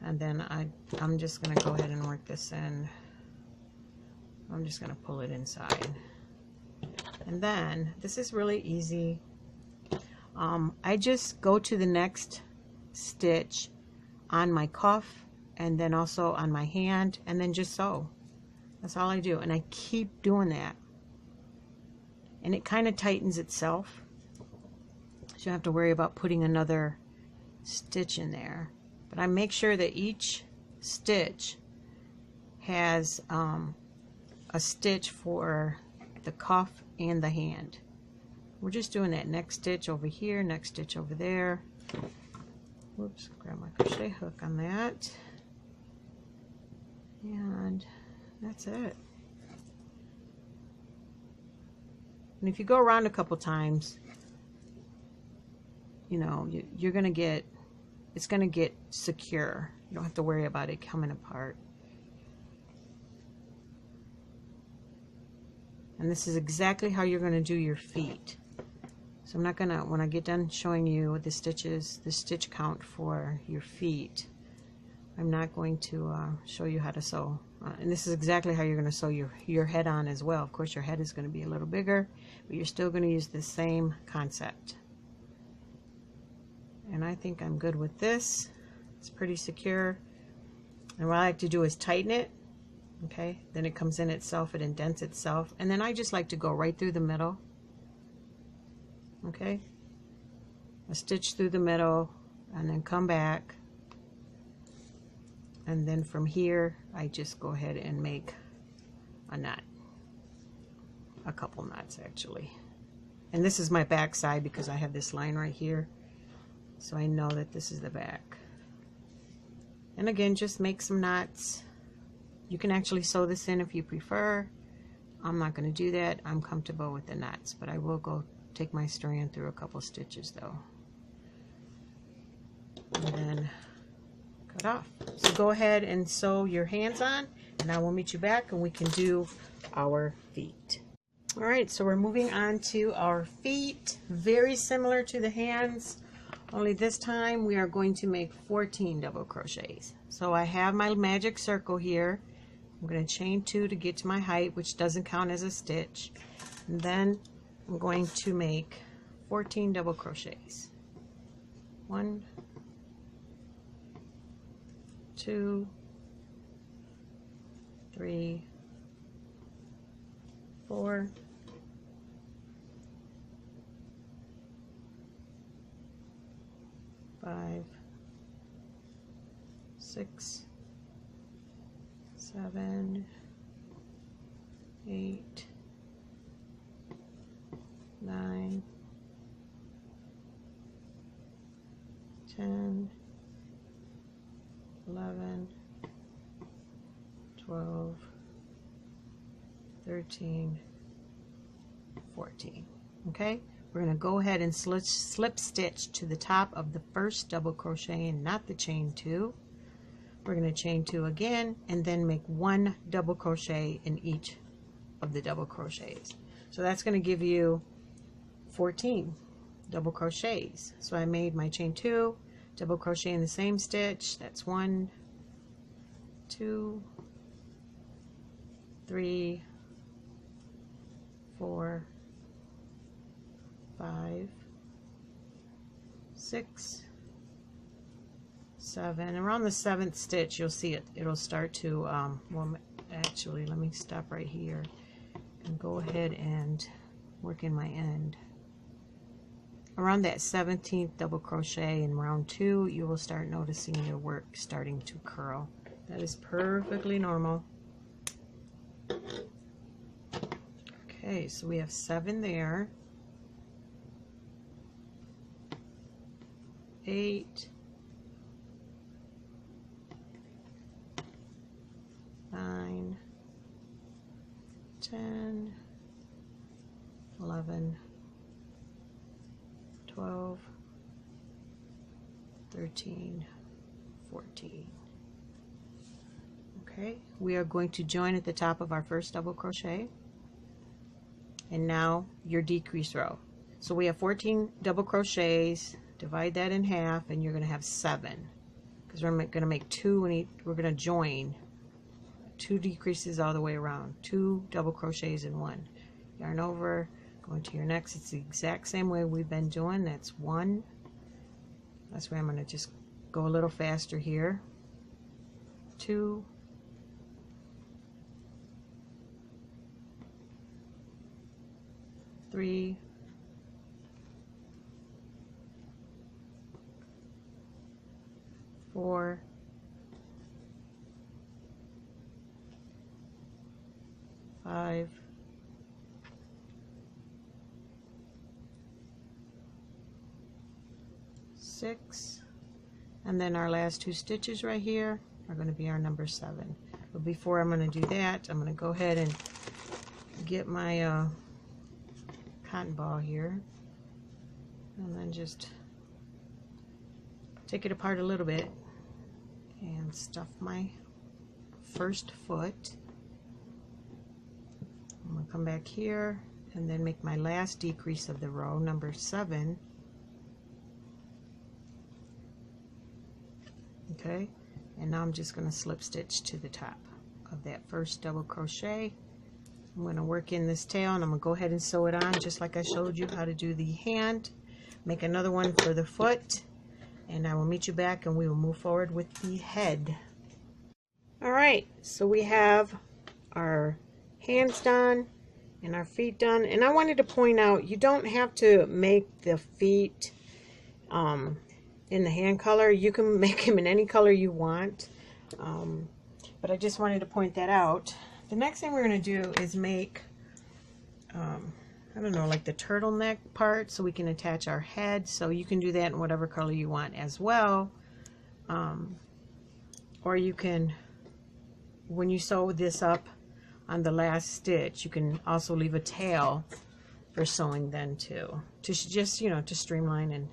And then I'm just going to go ahead and work this in. I'm just going to pull it inside. And then this is really easy. I just go to the next stitch on my cuff and then also on my hand, and then just sew. That's all I do, and I keep doing that, and it kind of tightens itself, so you don't have to worry about putting another stitch in there. But I make sure that each stitch has a stitch for the cuff and the hand. We're just doing that next stitch over here, next stitch over there. Whoops, grab my crochet hook on that. And that's it. And if you go around a couple times, you know, you're gonna get, it's gonna get secure. You don't have to worry about it coming apart. And this is exactly how you're going to do your feet. So I'm not going to, when I get done showing you the stitches, the stitch count for your feet, I'm not going to show you how to sew. And this is exactly how you're going to sew your head on as well. Of course, your head is going to be a little bigger, but you're still going to use the same concept. And I think I'm good with this. It's pretty secure. And what I like to do is tighten it. Okay, then it comes in itself, it indents itself. And then I just like to go right through the middle. Okay, a stitch through the middle and then come back. And then from here, I just go ahead and make a knot. A couple knots actually. And this is my back side because I have this line right here. So I know that this is the back. And again, just make some knots. You can actually sew this in if you prefer. I'm not going to do that. I'm comfortable with the knots, but I will go take my strand through a couple stitches though. And then cut off. So go ahead and sew your hands on, and I will meet you back and we can do our feet. Alright, so we're moving on to our feet. Very similar to the hands, only this time we are going to make 14 double crochets. So I have my magic circle here. I'm going to chain 2 to get to my height, which doesn't count as a stitch. And then I'm going to make 14 double crochets. 1, 2, 3, 4, 5, 6, 7, 8, 9, 10, 11, 12, 13, 14. Okay, we're going to go ahead and slip stitch to the top of the first double crochet and not the chain 2. We're going to chain 2 again and then make 1 double crochet in each of the double crochets. So that's going to give you 14 double crochets. So I made my chain 2, double crochet in the same stitch. That's 1, 2, 3, 4, 5, 6, 7. Around the 7th stitch, you'll see it'll start to well, actually, let me stop right here and go ahead and work in my end. Around that 17th double crochet in round 2, you will start noticing your work starting to curl. That is perfectly normal. Okay, so we have 7 there. 8, 9, 10, 11, 12, 13, 14. Okay, we are going to join at the top of our first double crochet, and now your decrease row. So we have 14 double crochets. Divide that in half and you're going to have 7, because we're going to make 2 and we're going to join 2 decreases all the way around, 2 double crochets in 1. Yarn over, going to your next. It's the exact same way we've been doing. That's 1. That's why I'm going to just go a little faster here. 2, 3, 4, 5, 6, and then our last 2 stitches right here are going to be our number 7. But before I'm going to do that, I'm going to go ahead and get my cotton ball here and then just take it apart a little bit and stuff my first foot. I'm going to come back here and then make my last decrease of the row, number 7. Okay, and now I'm just going to slip stitch to the top of that first double crochet. I'm going to work in this tail, and I'm going to go ahead and sew it on just like I showed you how to do the hand. Make another one for the foot, and I will meet you back and we will move forward with the head. Alright, so we have our hands done and our feet done, and I wanted to point out you don't have to make the feet in the hand color. You can make them in any color you want, but I just wanted to point that out. The next thing we're going to do is make I don't know, like the turtleneck part, so we can attach our head. So you can do that in whatever color you want as well, or you can, when you sew this up on the last stitch, you can also leave a tail for sewing then too, to just, you know, to streamline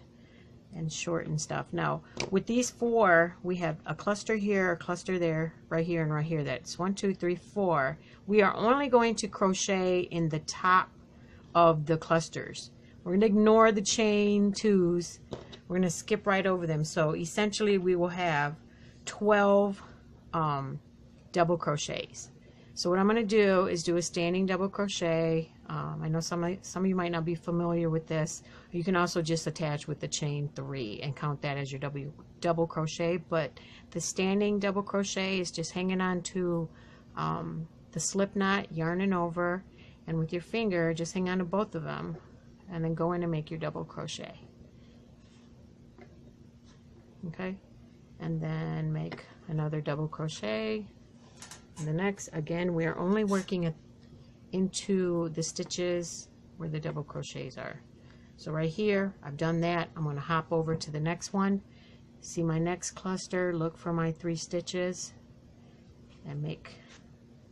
and shorten stuff. Now with these 4, we have a cluster here, a cluster there, right here, and right here. That's 1, 2, 3, 4. We are only going to crochet in the top of the clusters. We're going to ignore the chain 2s. We're going to skip right over them. So essentially we will have 12 double crochets. So what I'm going to do is do a standing double crochet. I know some of you might not be familiar with this. You can also just attach with the chain 3 and count that as your double crochet, but the standing double crochet is just hanging on to the slip knot, yarning over, and with your finger just hang on to both of them and then go in and make your double crochet. Okay, and then make another double crochet. And the next, again, we are only working into the stitches where the double crochets are. So right here, I've done that. I'm going to hop over to the next one. See my next cluster, look for my 3 stitches, and make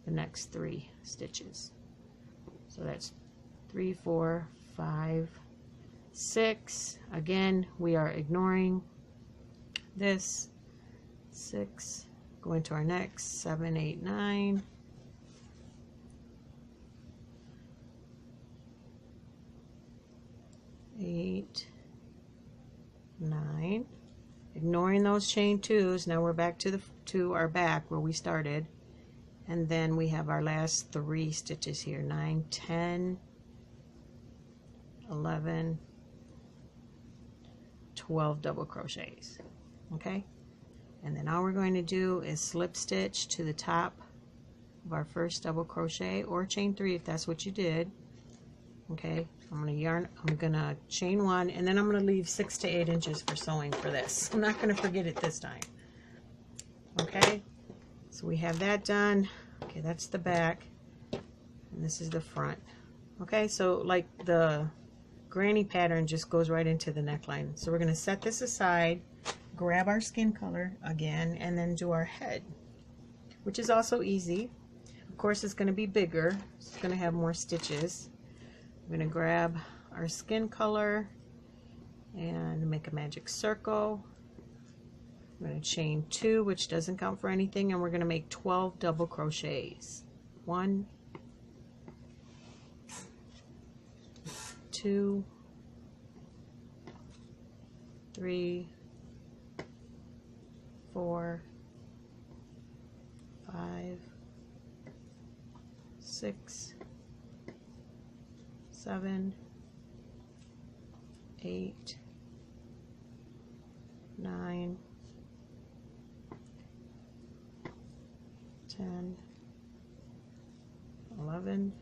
the next 3 stitches. So that's 3, 4, 5, 6. Again, we are ignoring this. 6. Go into our next. 7, 8, 9. 8, 9. Ignoring those chain 2s. Now we're back to our back where we started, and then we have our last 3 stitches here. 9, 10, 11, 12 double crochets. Okay, and then all we're going to do is slip stitch to the top of our first double crochet, or chain 3 if that's what you did. Okay, I'm gonna chain 1, and then I'm gonna leave 6 to 8 inches for sewing for this. I'm not gonna forget it this time. Okay, so we have that done. Okay, that's the back, and this is the front. Okay, so like the granny pattern just goes right into the neckline. So we're gonna set this aside, grab our skin color again, and then do our head, which is also easy. Of course, it's gonna be bigger. It's gonna have more stitches. We're going to grab our skin color and make a magic circle. We're going to chain 2, which doesn't count for anything, and we're going to make 12 double crochets. 1, 2, 3, 4, 5, 6, 7, 8, 9, 10, 11,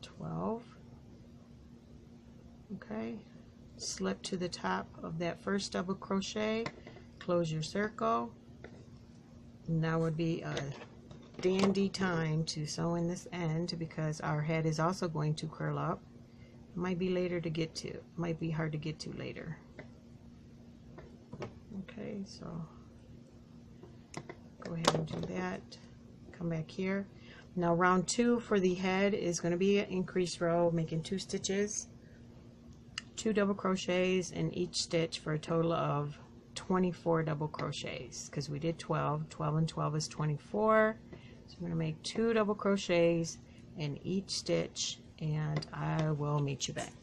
12. Okay, slip to the top of that first double crochet, close your circle. Now would be a dandy time to sew in this end, because our head is also going to curl up. It might be later to get to. It might be hard to get to later. Okay, so go ahead and do that. Come back here. Now round 2 for the head is going to be an increased row, making 2 stitches, 2 double crochets in each stitch for a total of 24 double crochets, because we did 12. 12 and 12 is 24. So I'm going to make 2 double crochets in each stitch, and I will meet you back.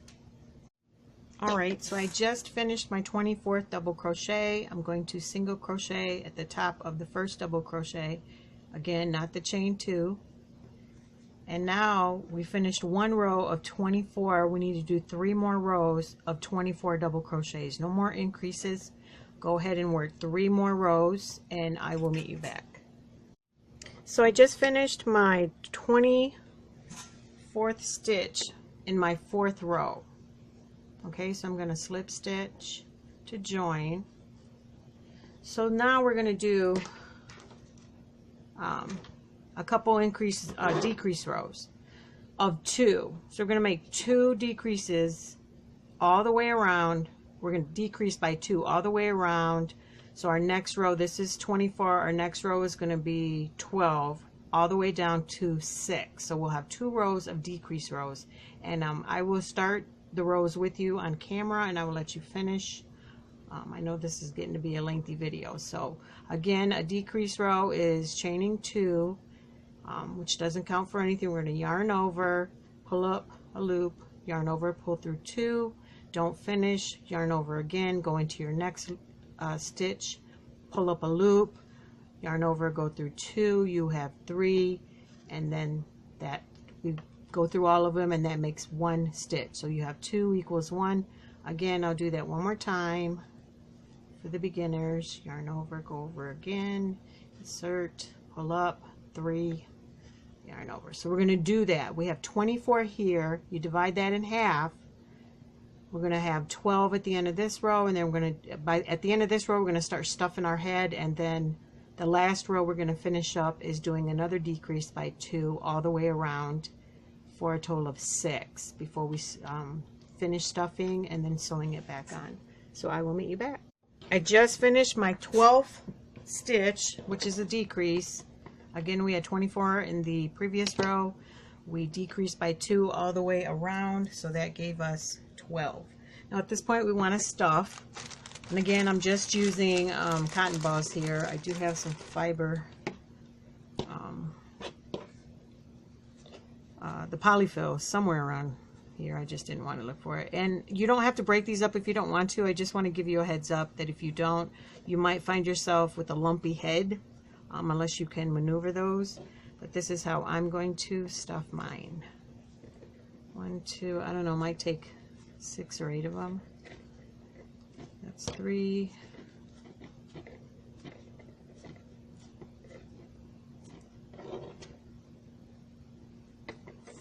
Alright, so I just finished my 24th double crochet. I'm going to single crochet at the top of the first double crochet, again not the chain 2, and now we finished one row of 24. We need to do 3 more rows of 24 double crochets, no more increases. Go ahead and work 3 more rows and I will meet you back. So I just finished my 24th stitch in my 4th row. Okay, so I'm going to slip stitch to join. So now we're going to do a couple decrease rows of 2. So we're going to make 2 decreases all the way around. We're going to decrease by 2 all the way around. So our next row, this is 24, our next row is going to be 12 all the way down to 6. So we'll have 2 rows of decrease rows, and I will start the rows with you on camera and I will let you finish. I know this is getting to be a lengthy video. So again, a decrease row is chaining 2, which doesn't count for anything. We're going to yarn over, pull up a loop, yarn over, pull through 2, don't finish, yarn over again, go into your next stitch, pull up a loop, yarn over, go through 2, you have 3, and then that we go through all of them and that makes 1 stitch. So you have 2 equals 1. Again, I'll do that one more time for the beginners. Yarn over, go over again, insert, pull up, 3, yarn over. So we're going to do that. We have 24 here. You divide that in half. We're going to have 12 at the end of this row, and then we're going to, at the end of this row, we're going to start stuffing our head, and then the last row we're going to finish up is doing another decrease by 2 all the way around for a total of 6 before we finish stuffing and then sewing it back on. So I will meet you back. I just finished my 12th stitch, which is a decrease. Again, we had 24 in the previous row. We decreased by 2 all the way around, so that gave us 12. Now at this point we want to stuff, and again I'm just using cotton balls here. I do have some fiber, the polyfill somewhere around here. I just didn't want to look for it, and you don't have to break these up if you don't want to. I just want to give you a heads up that if you don't, you might find yourself with a lumpy head unless you can maneuver those. But this is how I'm going to stuff mine. 1, 2, I don't know, might take 6 or 8 of them. That's 3.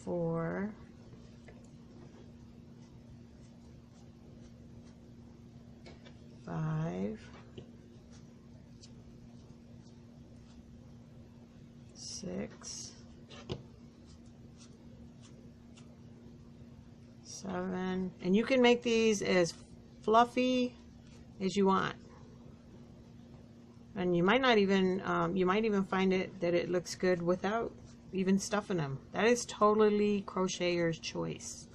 4. 5. 6. 7. And you can make these as fluffy as you want. And you might not even, you might even find it that it looks good without even stuffing them. That is totally crocheter's choice.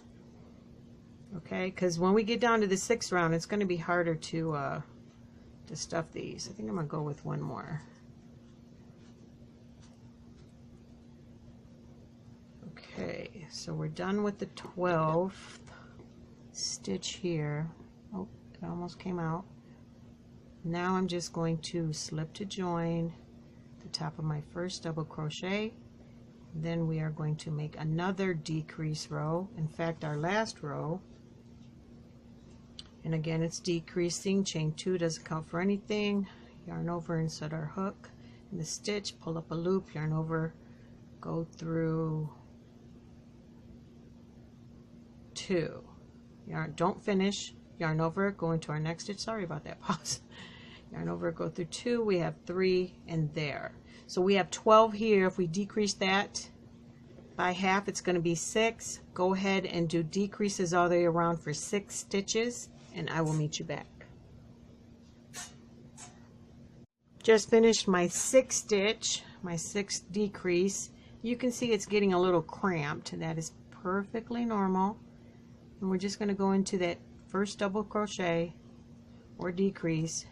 Okay, because when we get down to the 6th round, it's going to be harder to stuff these. I think I'm going to go with 1 more. Okay, so we're done with the 12th stitch here. Oh, it almost came out. Now I'm just going to slip to join the top of my first double crochet. Then we are going to make another decrease row. In fact, our last row. And again, it's decreasing. Chain 2 doesn't count for anything. Yarn over, insert our hook in the stitch, pull up a loop, yarn over, go through 2. Yarn, don't finish, yarn over, go into our next stitch. Sorry about that pause. Yarn over, go through 2. We have 3 and there. So we have 12 here. If we decrease that by half, it's going to be 6. Go ahead and do decreases all the way around for 6 stitches, and I will meet you back. Just finished my 6th stitch, my 6th decrease. You can see it's getting a little cramped. That is perfectly normal. And we're just going to go into that first double crochet or decrease,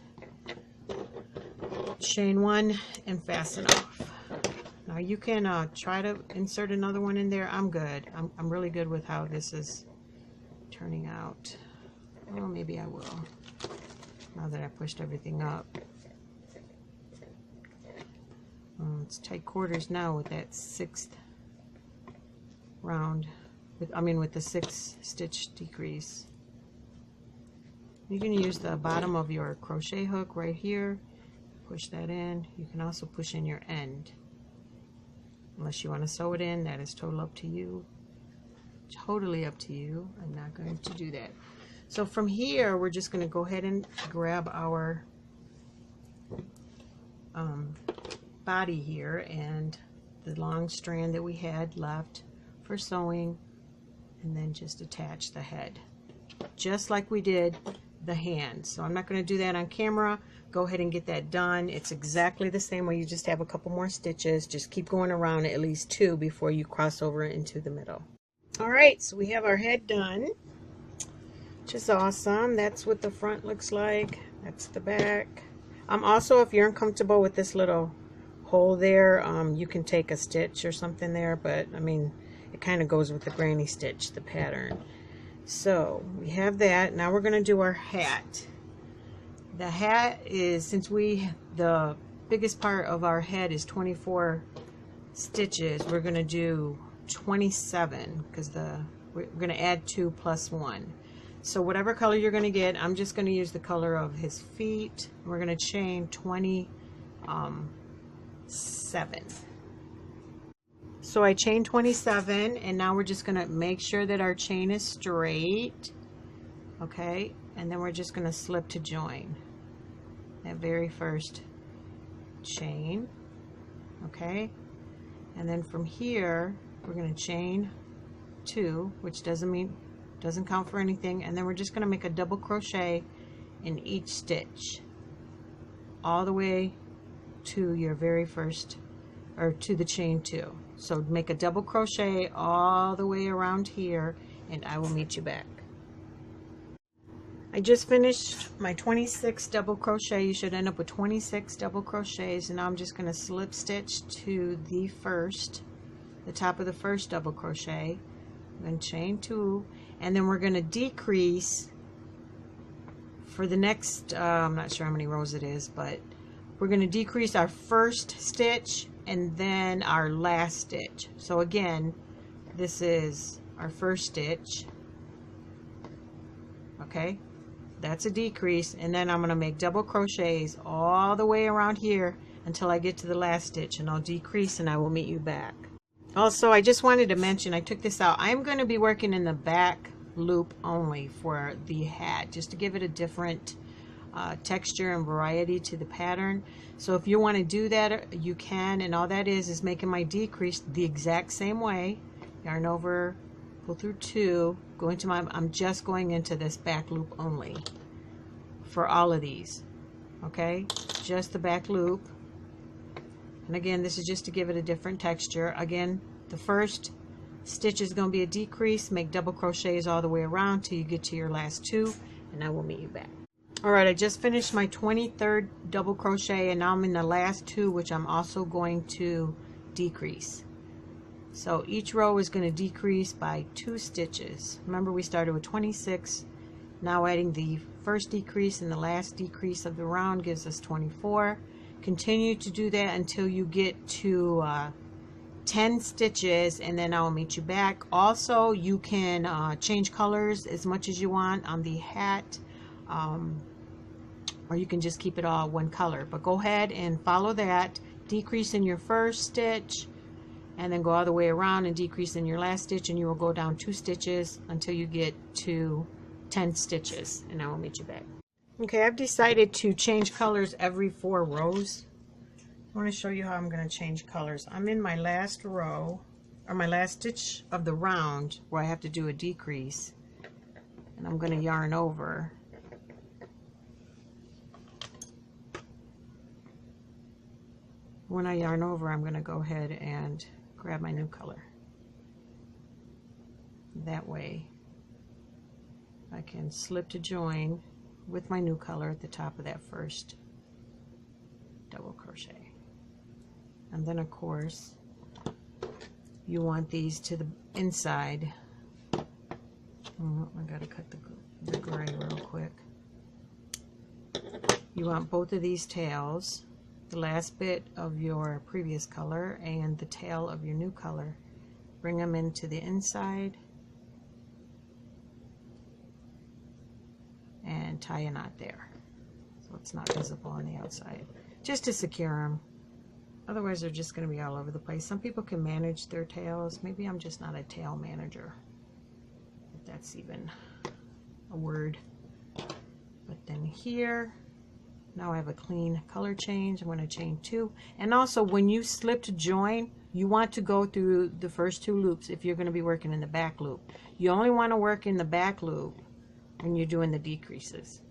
chain 1 and fasten off. Now you can try to insert another one in there. I'm good. I'm really good with how this is turning out. Well, maybe I will, now that I pushed everything up. It's tight quarters now with that 6th round, with the 6 stitch decrease. You can use the bottom of your crochet hook right here, push that in. You can also push in your end. Unless you want to sew it in, that is totally up to you. Totally up to you. I'm not going to do that. So from here, we're just going to go ahead and grab our body here and the long strand that we had left for sewing, and then just attach the head, just like we did the hand. So I'm not going to do that on camera. Go ahead and get that done. It's exactly the same way. You just have a couple more stitches. Just keep going around at least 2 before you cross over into the middle. Alright, so we have our head done, which is awesome. That's what the front looks like. That's the back. Also, if you're uncomfortable with this little hole there, you can take a stitch or something there, but I mean, it kind of goes with the granny stitch, the pattern. So we have that. Now we're going to do our hat. The hat is, since the biggest part of our head is 24 stitches, we're going to do 27 because we're going to add 2 plus 1. So whatever color you're going to get, I'm just going to use the color of his feet. We're going to chain 27. So I chained 27, and now we're just going to make sure that our chain is straight. Okay, and then we're just going to slip to join that very first chain. Okay, and then from here we're going to chain 2, which doesn't count for anything, and then we're just going to make a double crochet in each stitch all the way to your very first, or to the chain 2. So make a double crochet all the way around here, and I will meet you back. I just finished my 26 double crochet. You should end up with 26 double crochets, and now I'm just going to slip stitch to the top of the first double crochet, then chain 2, and then we're going to decrease for the next I'm not sure how many rows it is, but we're going to decrease our first stitch and then our last stitch. So again, this is our first stitch. Okay, that's a decrease, and then I'm going to make double crochets all the way around here until I get to the last stitch, and I'll decrease and I will meet you back. Also, I just wanted to mention, I took this out. I'm going to be working in the back loop only for the hat, just to give it a different texture and variety to the pattern. So if you want to do that, you can, and all that is making my decrease the exact same way. Yarn over, pull through 2, go into I'm just going into this back loop only for all of these. Okay, just the back loop. And again, this is just to give it a different texture. Again, the first stitch is going to be a decrease. Make double crochets all the way around till you get to your last 2, and I will meet you back. Alright, I just finished my 23rd double crochet, and now I'm in the last 2, which I'm also going to decrease. So each row is going to decrease by 2 stitches. Remember, we started with 26. Now adding the first decrease and the last decrease of the round gives us 24. Continue to do that until you get to 10 stitches, and then I'll meet you back. Also, you can change colors as much as you want on the hat, or you can just keep it all one color. But go ahead and follow that. Decrease in your first stitch, and then go all the way around and decrease in your last stitch, and you will go down 2 stitches until you get to 10 stitches, and I will meet you back. Okay, I've decided to change colors every 4 rows. I want to show you how I'm going to change colors. I'm in my last row, or my last stitch of the round, where I have to do a decrease, and I'm going to yarn over. When I yarn over, I'm going to go ahead and grab my new color. That way I can slip to join with my new color at the top of that first double crochet. And then, of course, you want these to the inside. Oh, I gotta cut the gray real quick. You want both of these tails, the last bit of your previous color and the tail of your new color. Bring them into the inside and tie a knot there so it's not visible on the outside, just to secure them. Otherwise they're just going to be all over the place. Some people can manage their tails. Maybe I'm just not a tail manager, if that's even a word. But then here, now I have a clean color change. I'm going to chain 2. And also when you slip to join, you want to go through the first 2 loops if you're going to be working in the back loop. You only want to work in the back loop when you're doing the decreases.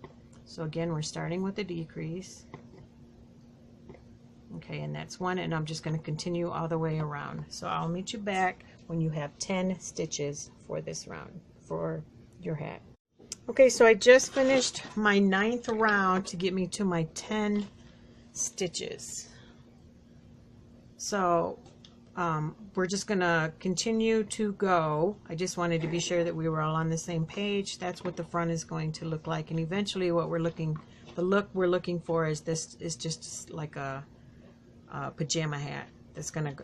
So again, we're starting with the decrease. Okay, and that's 1, and I'm just going to continue all the way around. So I'll meet you back when you have 10 stitches for this round, for your hat. Okay, so I just finished my 9th round to get me to my 10 stitches. So we're just going to continue to go. I just wanted to be sure that we were all on the same page. That's what the front is going to look like, and eventually what the look we're looking for is this, is just like a pajama hat that's gonna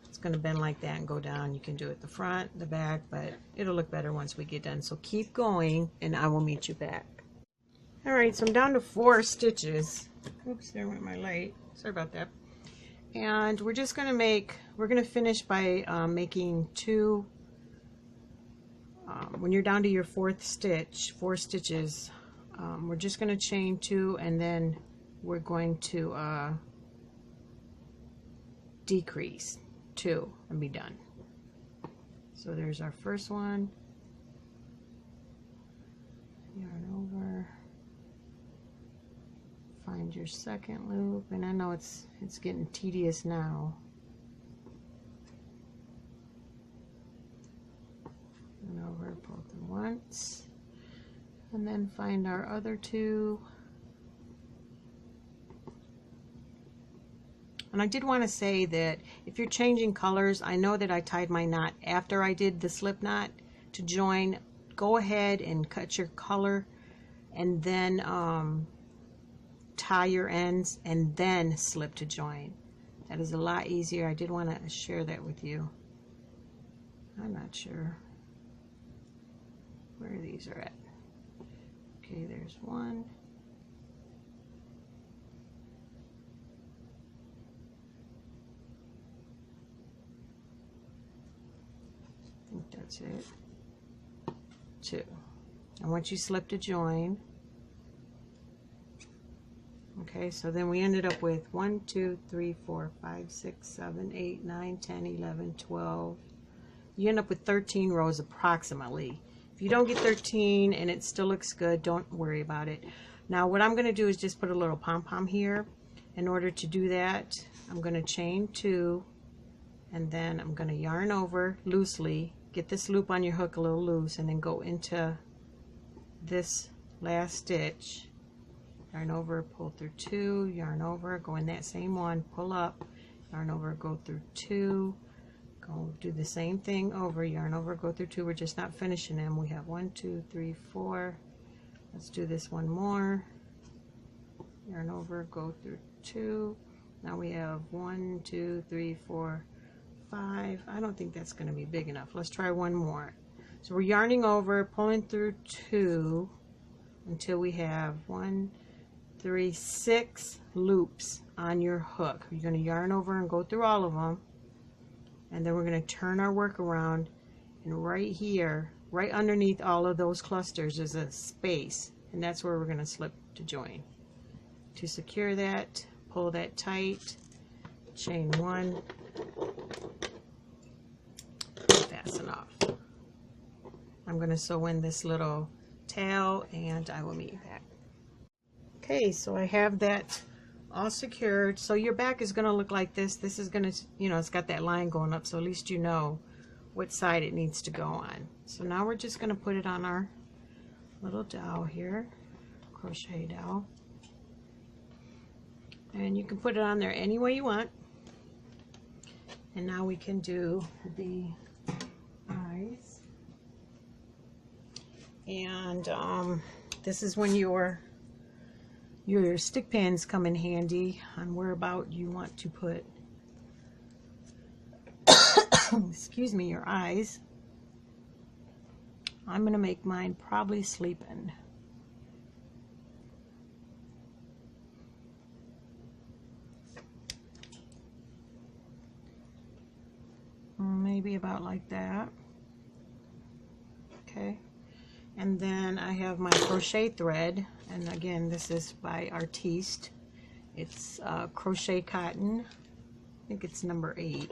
it's gonna bend like that and go down. You can do it the front, the back, but it'll look better once we get done. So keep going and I will meet you back. Alright, so I'm down to 4 stitches. Oops, there went my light. Sorry about that. And we're just gonna finish by making 2 when you're down to your 4th stitch, 4 stitches, we're just gonna chain 2, and then we're going to decrease 2 and be done. So there's our first one. Yarn over. Find your second loop, and I know it's getting tedious now. Yarn over, pull through once, and then find our other 2. And I did want to say that if you're changing colors, I know that I tied my knot after I did the slip knot to join. Go ahead and cut your color and then tie your ends and then slip to join. That is a lot easier. I did want to share that with you. I'm not sure where these are at. Okay, there's one. I think that's it. 2. And once you slip to join, okay, so then we ended up with 1, 2, 3, 4, 5, 6, 7, 8, 9, 10, 11, 12. You end up with 13 rows approximately. If you don't get 13 and it still looks good, don't worry about it. Now what I'm going to do is just put a little pom-pom here. In order to do that, I'm going to chain 2, and then I'm going to yarn over loosely. Get this loop on your hook a little loose, and then go into this last stitch. Yarn over, pull through 2, yarn over, go in that same one, pull up, yarn over, go through 2, go do the same thing over, yarn over, go through 2. We're just not finishing them. We have 1, 2, 3, 4. Let's do this one more. Yarn over, go through 2. Now we have 1, 2, 3, 4, 5. I don't think that's going to be big enough. Let's try one more. So we're yarning over, pulling through 2 until we have 1, 3, 6 loops on your hook. You're going to yarn over and go through all of them, and then we're going to turn our work around, and right here, right underneath all of those clusters is a space, and that's where we're going to slip to join. To secure that, pull that tight, chain 1, fasten off. I'm going to sew in this little tail, and I will meet you back. Okay, so I have that all secured. So your back is going to look like this. This is going to, you know, it's got that line going up, so at least you know what side it needs to go on. So now we're just going to put it on our little dowel here, crochet dowel. And you can put it on there any way you want. And now we can do the eyes. And this is when your stick pins come in handy on where about you want to put excuse me, your eyes. I'm going to make mine probably sleeping. Maybe about like that. Okay. And then I have my crochet thread, and again, this is by Artiste. It's crochet cotton. I think it's number 8.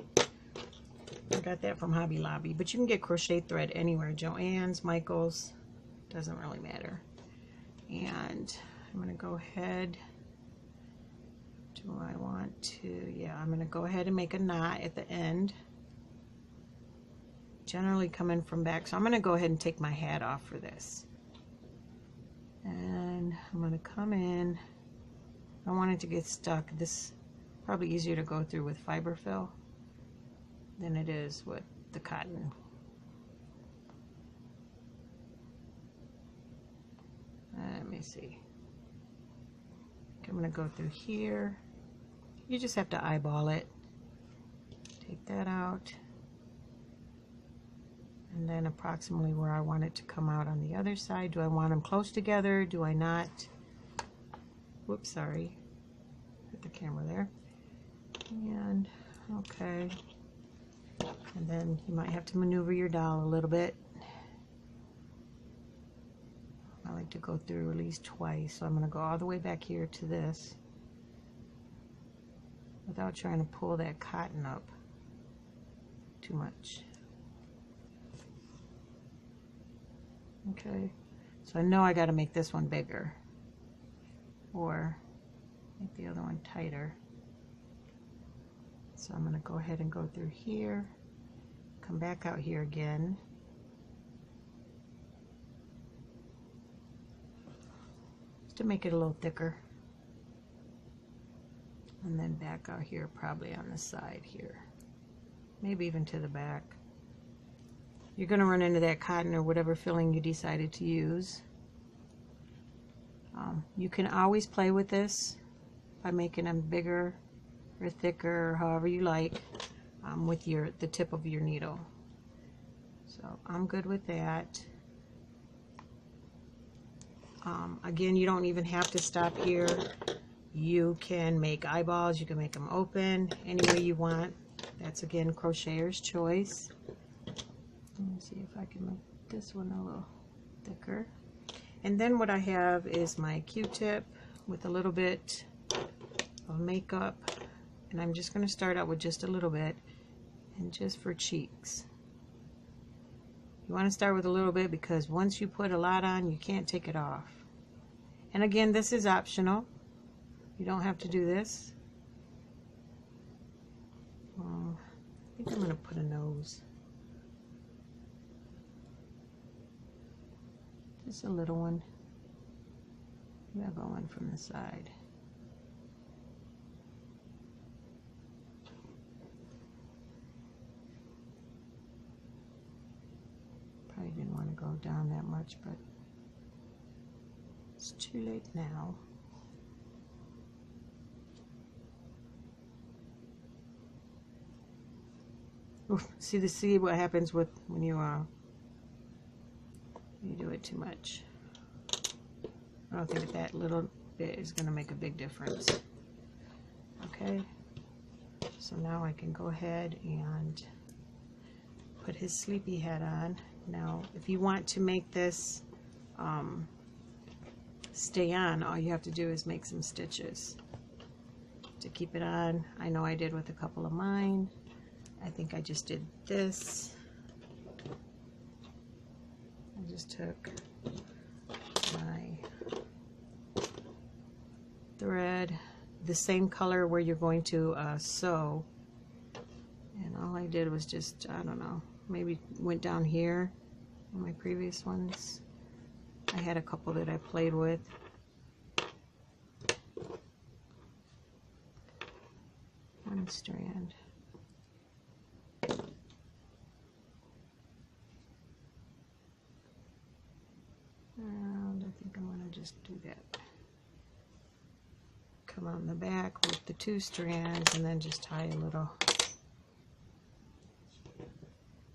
I got that from Hobby Lobby, but you can get crochet thread anywhere. Joann's, Michael's, doesn't really matter. And I'm going to go ahead. Do I want to? Yeah, I'm going to go ahead and make a knot at the end. Generally coming from back, so I'm going to go ahead and take my hat off for this. And I'm going to come in. I don't want it to get stuck. This is probably easier to go through with fiber fill than it is with the cotton. Let me see. I'm going to go through here. You just have to eyeball it. Take that out. And then approximately where I want it to come out on the other side. Do I want them close together? Do I not? Whoops, sorry. Put the camera there. And okay. And then you might have to maneuver your doll a little bit. I like to go through at least twice, so I'm going to go all the way back here to this without trying to pull that cotton up too much. Okay, so I know I got to make this one bigger or make the other one tighter. So I'm going to go ahead and go through here, come back out here again. Just to make it a little thicker. And then back out here, probably on the side here. Maybe even to the back. You're going to run into that cotton or whatever filling you decided to use. You can always play with this by making them bigger or thicker, or however you like, with the tip of your needle. So I'm good with that. Again, you don't even have to stop here. You can make eyeballs, you can make them open any way you want. That's again crocheter's choice. Let me see if I can make this one a little thicker. And then what I have is my Q-tip with a little bit of makeup. And I'm just going to start out with just a little bit, and just for cheeks. You want to start with a little bit because once you put a lot on, you can't take it off. And again, this is optional. You don't have to do this. I think I'm going to put a nose. Just a little one. Maybe I'll go one from the side. Probably didn't want to go down that much, but it's too late now. Ooh, see what happens with when you do it too much. I don't think that little bit is going to make a big difference. Okay, so now I can go ahead and put his sleepy head on. Now, if you want to make this stay on, all you have to do is make some stitches to keep it on. I know I did with a couple of mine. I think I just did this. I just took my thread, the same color where you're going to sew, and all I did was just, I don't know, maybe went down here on my previous ones. I had a couple that I played with. One strand. that. Come on the back with the 2 strands and then just tie a little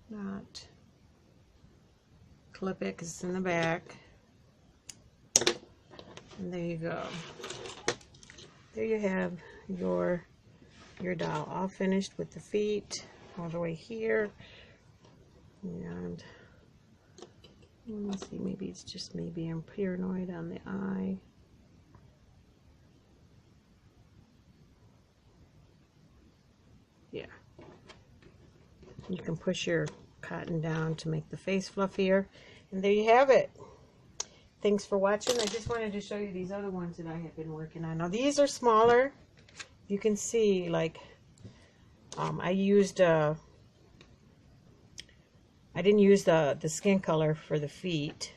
knot. Clip it because it's in the back. And there you go. There you have your doll all finished with the feet all the way here. And let me see, maybe it's just me being paranoid on the eye. Yeah. You can push your cotton down to make the face fluffier. And there you have it. Thanks for watching. I just wanted to show you these other ones that I have been working on. Now these are smaller. You can see, like, I didn't use the skin color for the feet,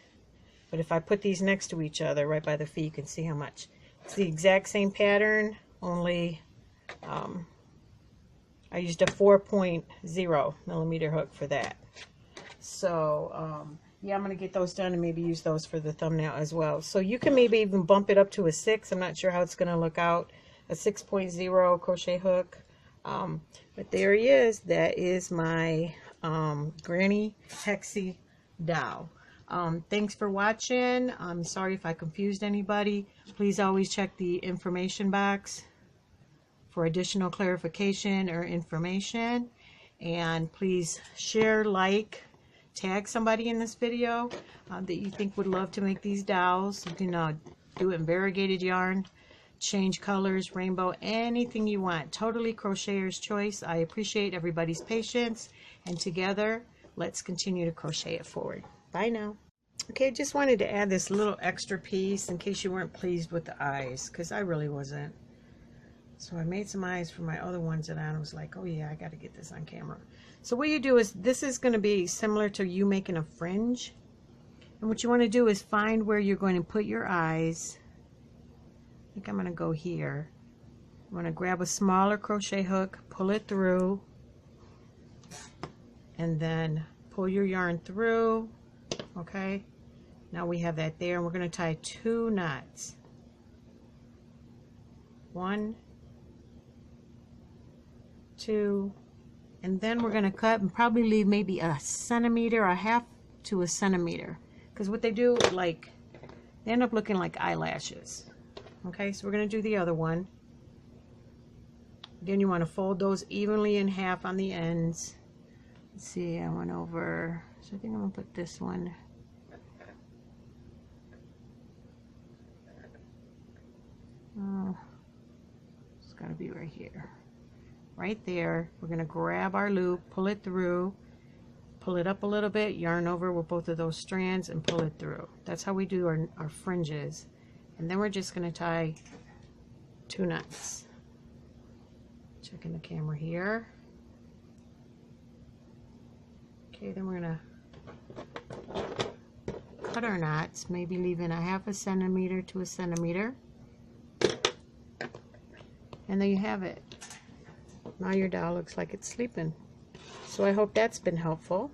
but if I put these next to each other right by the feet, you can see how much. It's the exact same pattern, only I used a 4.0 millimeter hook for that. So yeah, I'm going to get those done and maybe use those for the thumbnail as well. So you can maybe even bump it up to a 6. I'm not sure how it's going to look out. A 6.0 crochet hook. But there he is. That is my Granny Hexy doll. Thanks for watching. I'm sorry if I confused anybody. Please always check the information box for additional clarification or information. And please share, like, tag somebody in this video that you think would love to make these dolls. You can do it in variegated yarn, change colors, rainbow, anything you want. Totally crocheter's choice. I appreciate everybody's patience, and together let's continue to crochet it forward. Bye now. Okay, just wanted to add this little extra piece in case you weren't pleased with the eyes, because I really wasn't. So I made some eyes for my other ones, and I was like, oh yeah, I got to get this on camera. So what you do is, this is going to be similar to you making a fringe. And what you want to do is find where you're going to put your eyes. I think I'm going to go here. I'm going to grab a smaller crochet hook, pull it through, and then pull your yarn through. Okay, now we have that there, and we're going to tie 2 knots. 1, 2, and then we're going to cut and probably leave maybe a centimeter, a half to a centimeter, because what they do, like, they end up looking like eyelashes. Okay, so we're going to do the other one. Again, you want to fold those evenly in half on the ends. Let's see, I went over, so I think I'm going to put this one. Oh, it's got to be right here. Right there. We're going to grab our loop, pull it through, pull it up a little bit, yarn over with both of those strands, and pull it through. That's how we do our fringes. And then we're just going to tie 2 knots. Checking the camera here. Okay, then we're going to cut our knots, maybe leaving a half a centimeter to a centimeter. And there you have it. Now your doll looks like it's sleeping. So I hope that's been helpful.